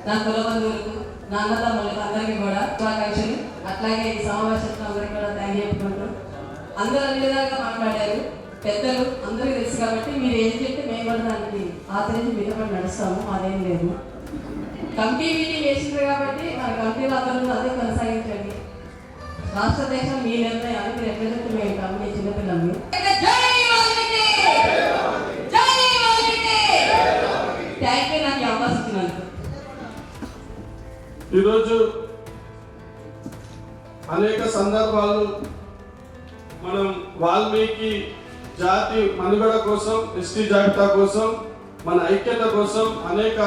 నా కుల బంధువులకు, నా అన్నదమ్ములకు అందరికీ కూడా శుభాకాంక్షలు. అట్లాగే ఈ సమావేశంలో అందరికీ కూడా థ్యాంక్ చెప్పుకుంటూ అందరూ అన్ని విధాలుగా మాట్లాడారు. పెద్దలు అందరికీ తెలుసు కాబట్టి మీరు ఏం చెప్తే మేము కూడా దానికి ఆచరించి మీద కూడా నడుస్తాము, అదేం లేదు. కమిటీ మీటింగ్ వేసిండ్రు కాబట్టి మన కమిటీలో అందరూ అదే కొనసాగించండి. రాష్ట్ర దేశం మీ నిర్ణయాలు మీరు ఎట్లా చెప్తే మేము ఉంటాము, మీ చిన్నపిల్లలు. థ్యాంక్ యూ నాకు అవకాశం ఇచ్చినందుకు. ఈరోజు అనేక సందర్భాలు మనం వాల్మీకి జాతి మనుగడ కోసం, ఎస్టీ జాబితా కోసం, మన ఐక్యత కోసం అనేక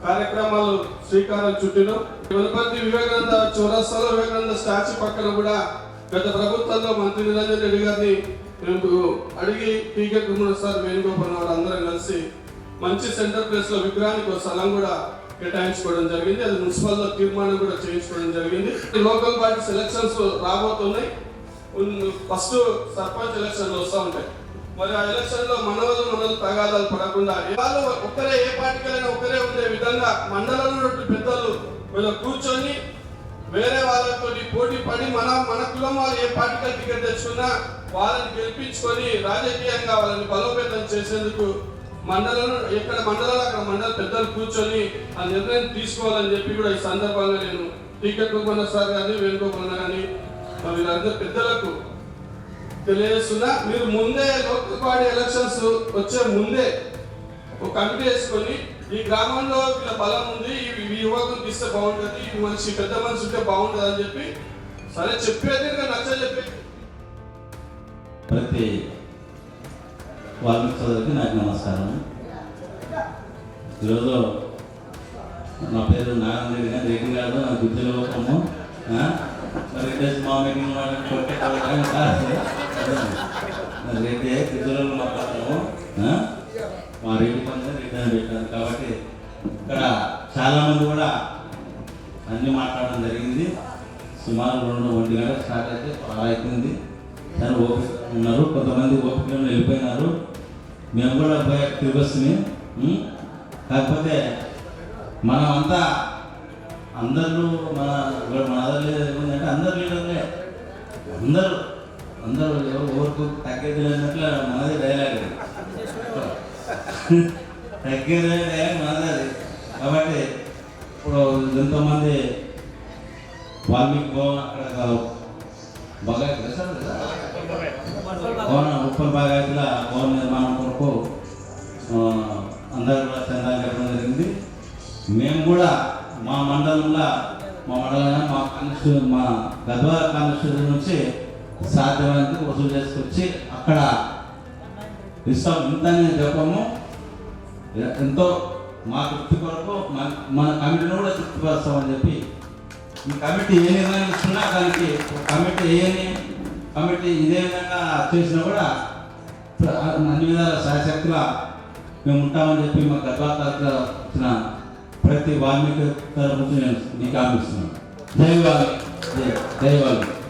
కార్యక్రమాలు శ్రీకారం చుట్టినాం. వనపర్తి వివేకానంద చౌరస్తాలో వివేకానంద స్టాచ్యూ పక్కన కూడా గత ప్రభుత్వంలో మంత్రి నిరంజన్ రెడ్డి గారిని అడిగి టీకే కుమార్ సార్, వేణుగోపాల్ వారు అందరం కలిసి మంచి సెంటర్ ప్లేస్ లో విగ్రహానికి ఒక స్థలం కూడా కేటాయించుకోవడం జరిగింది. అది మున్సిపల్లో తీర్మానం కూడా చేయించుకోవడం జరిగింది. లోకల్ పార్టీ ఎలక్షన్స్ రాబోతున్నాయి. ఫస్ట్ సర్పంచ్ ఎలక్షన్లు వస్తూ ఉంటాయి. మరి ఆ ఎలక్షన్లో మనవలు తగాదాలు పడకుండా వాళ్ళు ఒక్కరే ఏ పార్టీకైనా ఒక్కరే ఉండే విధంగా మండలంలో పెద్దలు వీళ్ళు కూర్చొని వేరే వాళ్ళతో పోటీ పడి మన కులం వాళ్ళు ఏ పార్టీకి టికెట్ తెచ్చుకున్నా వాళ్ళని గెలిపించుకొని రాజకీయంగా వాళ్ళని బలోపేతం చేసేందుకు మండలంలో ఎక్కడ మండలాలు అక్కడ మండల పెద్దలు కూర్చొని ఆ నిర్ణయం తీసుకోవాలని చెప్పి కూడా ఈ సందర్భంగా నేను టికెట్ కొన్న సార్ కానీ వేణుగోపాల్ కానీ వీళ్ళందరూ పెద్దలకు తెలియజేస్తున్నా. మీరు ముందే లోకల్ బాడీ ఎలక్షన్స్ వచ్చే ముందే ఒక కమిటీ వేసుకొని ఈ గ్రామంలో వీళ్ళ బలం ఉంది, ఈ యువకులు ఇస్తే బాగుంటుంది, ఈ మనిషి పెద్ద మనిషి ఉంటే బాగుంటుంది అని చెప్పి సరే చెప్పేది నచ్చ చెప్పేది. ప్రతి వాల్మీకి సోదరికి నాకు నమస్కారం. ఈరోజు నా పేరు నారాయణ రెడ్డి, రెడ్డి గారు నా గుర్తులు పోతాము. రెడ్డి మా మీటింగ్ రెడ్డి గుర్తులు మాట్లాడతాము. మా రెడ్డి పని రెడ్డి అని పెట్టారు కాబట్టి ఇక్కడ చాలామంది కూడా అన్నీ మాట్లాడడం జరిగింది. సుమారు 2 గంటలు స్టార్ట్ అయితే అయిపోయింది. కానీ ఓపిక ఉన్నారు, కొంతమంది ఓపిక వెళ్ళిపోయినారు. మేము కూడా తిరిగి వస్తున్నాయి. కాకపోతే మనం అంతా అందరూ మన ఏముందంటే అందరు లీడర్లే, అందరూ ఎవరికి తగ్గేది లేనట్లు మనది డైలాగ్, తగ్గేది డైలాగ్ మనది. కాబట్టి ఇప్పుడు ఎంతోమంది వాల్మీకి అక్కడ ఉప్పల్ బాగాయతుల భవన నిర్మాణం కొరకు అందరూ కూడా చందాలు కట్టడం జరిగింది. మేము కూడా మా మండలంలో మా గద్వాల కాన్స్టిట్యూషన్ నుంచి సాధ్యమైనంత వసూలు చేసుకొచ్చి అక్కడ ఇస్తాం. ఇంత చెప్పము, ఎంతో మా తృప్తి కొరకు మన కమిటీని కూడా తృప్తిపరుస్తామని చెప్పి ఈ కమిటీ ఏ నిర్ణయం ఇస్తున్నా దానికి కమిటీ ఇదే విధంగా చేసినా కూడా అన్ని విధాల శాశక్తిగా మేము ఉంటామని చెప్పి మా గద్వాల తరఫున వచ్చిన ప్రతి వాల్మీకి తరఫు నుంచి నేను మీకు ఆపిస్తున్నాను. జై వాల్మీకి, జై వాల్మీకి.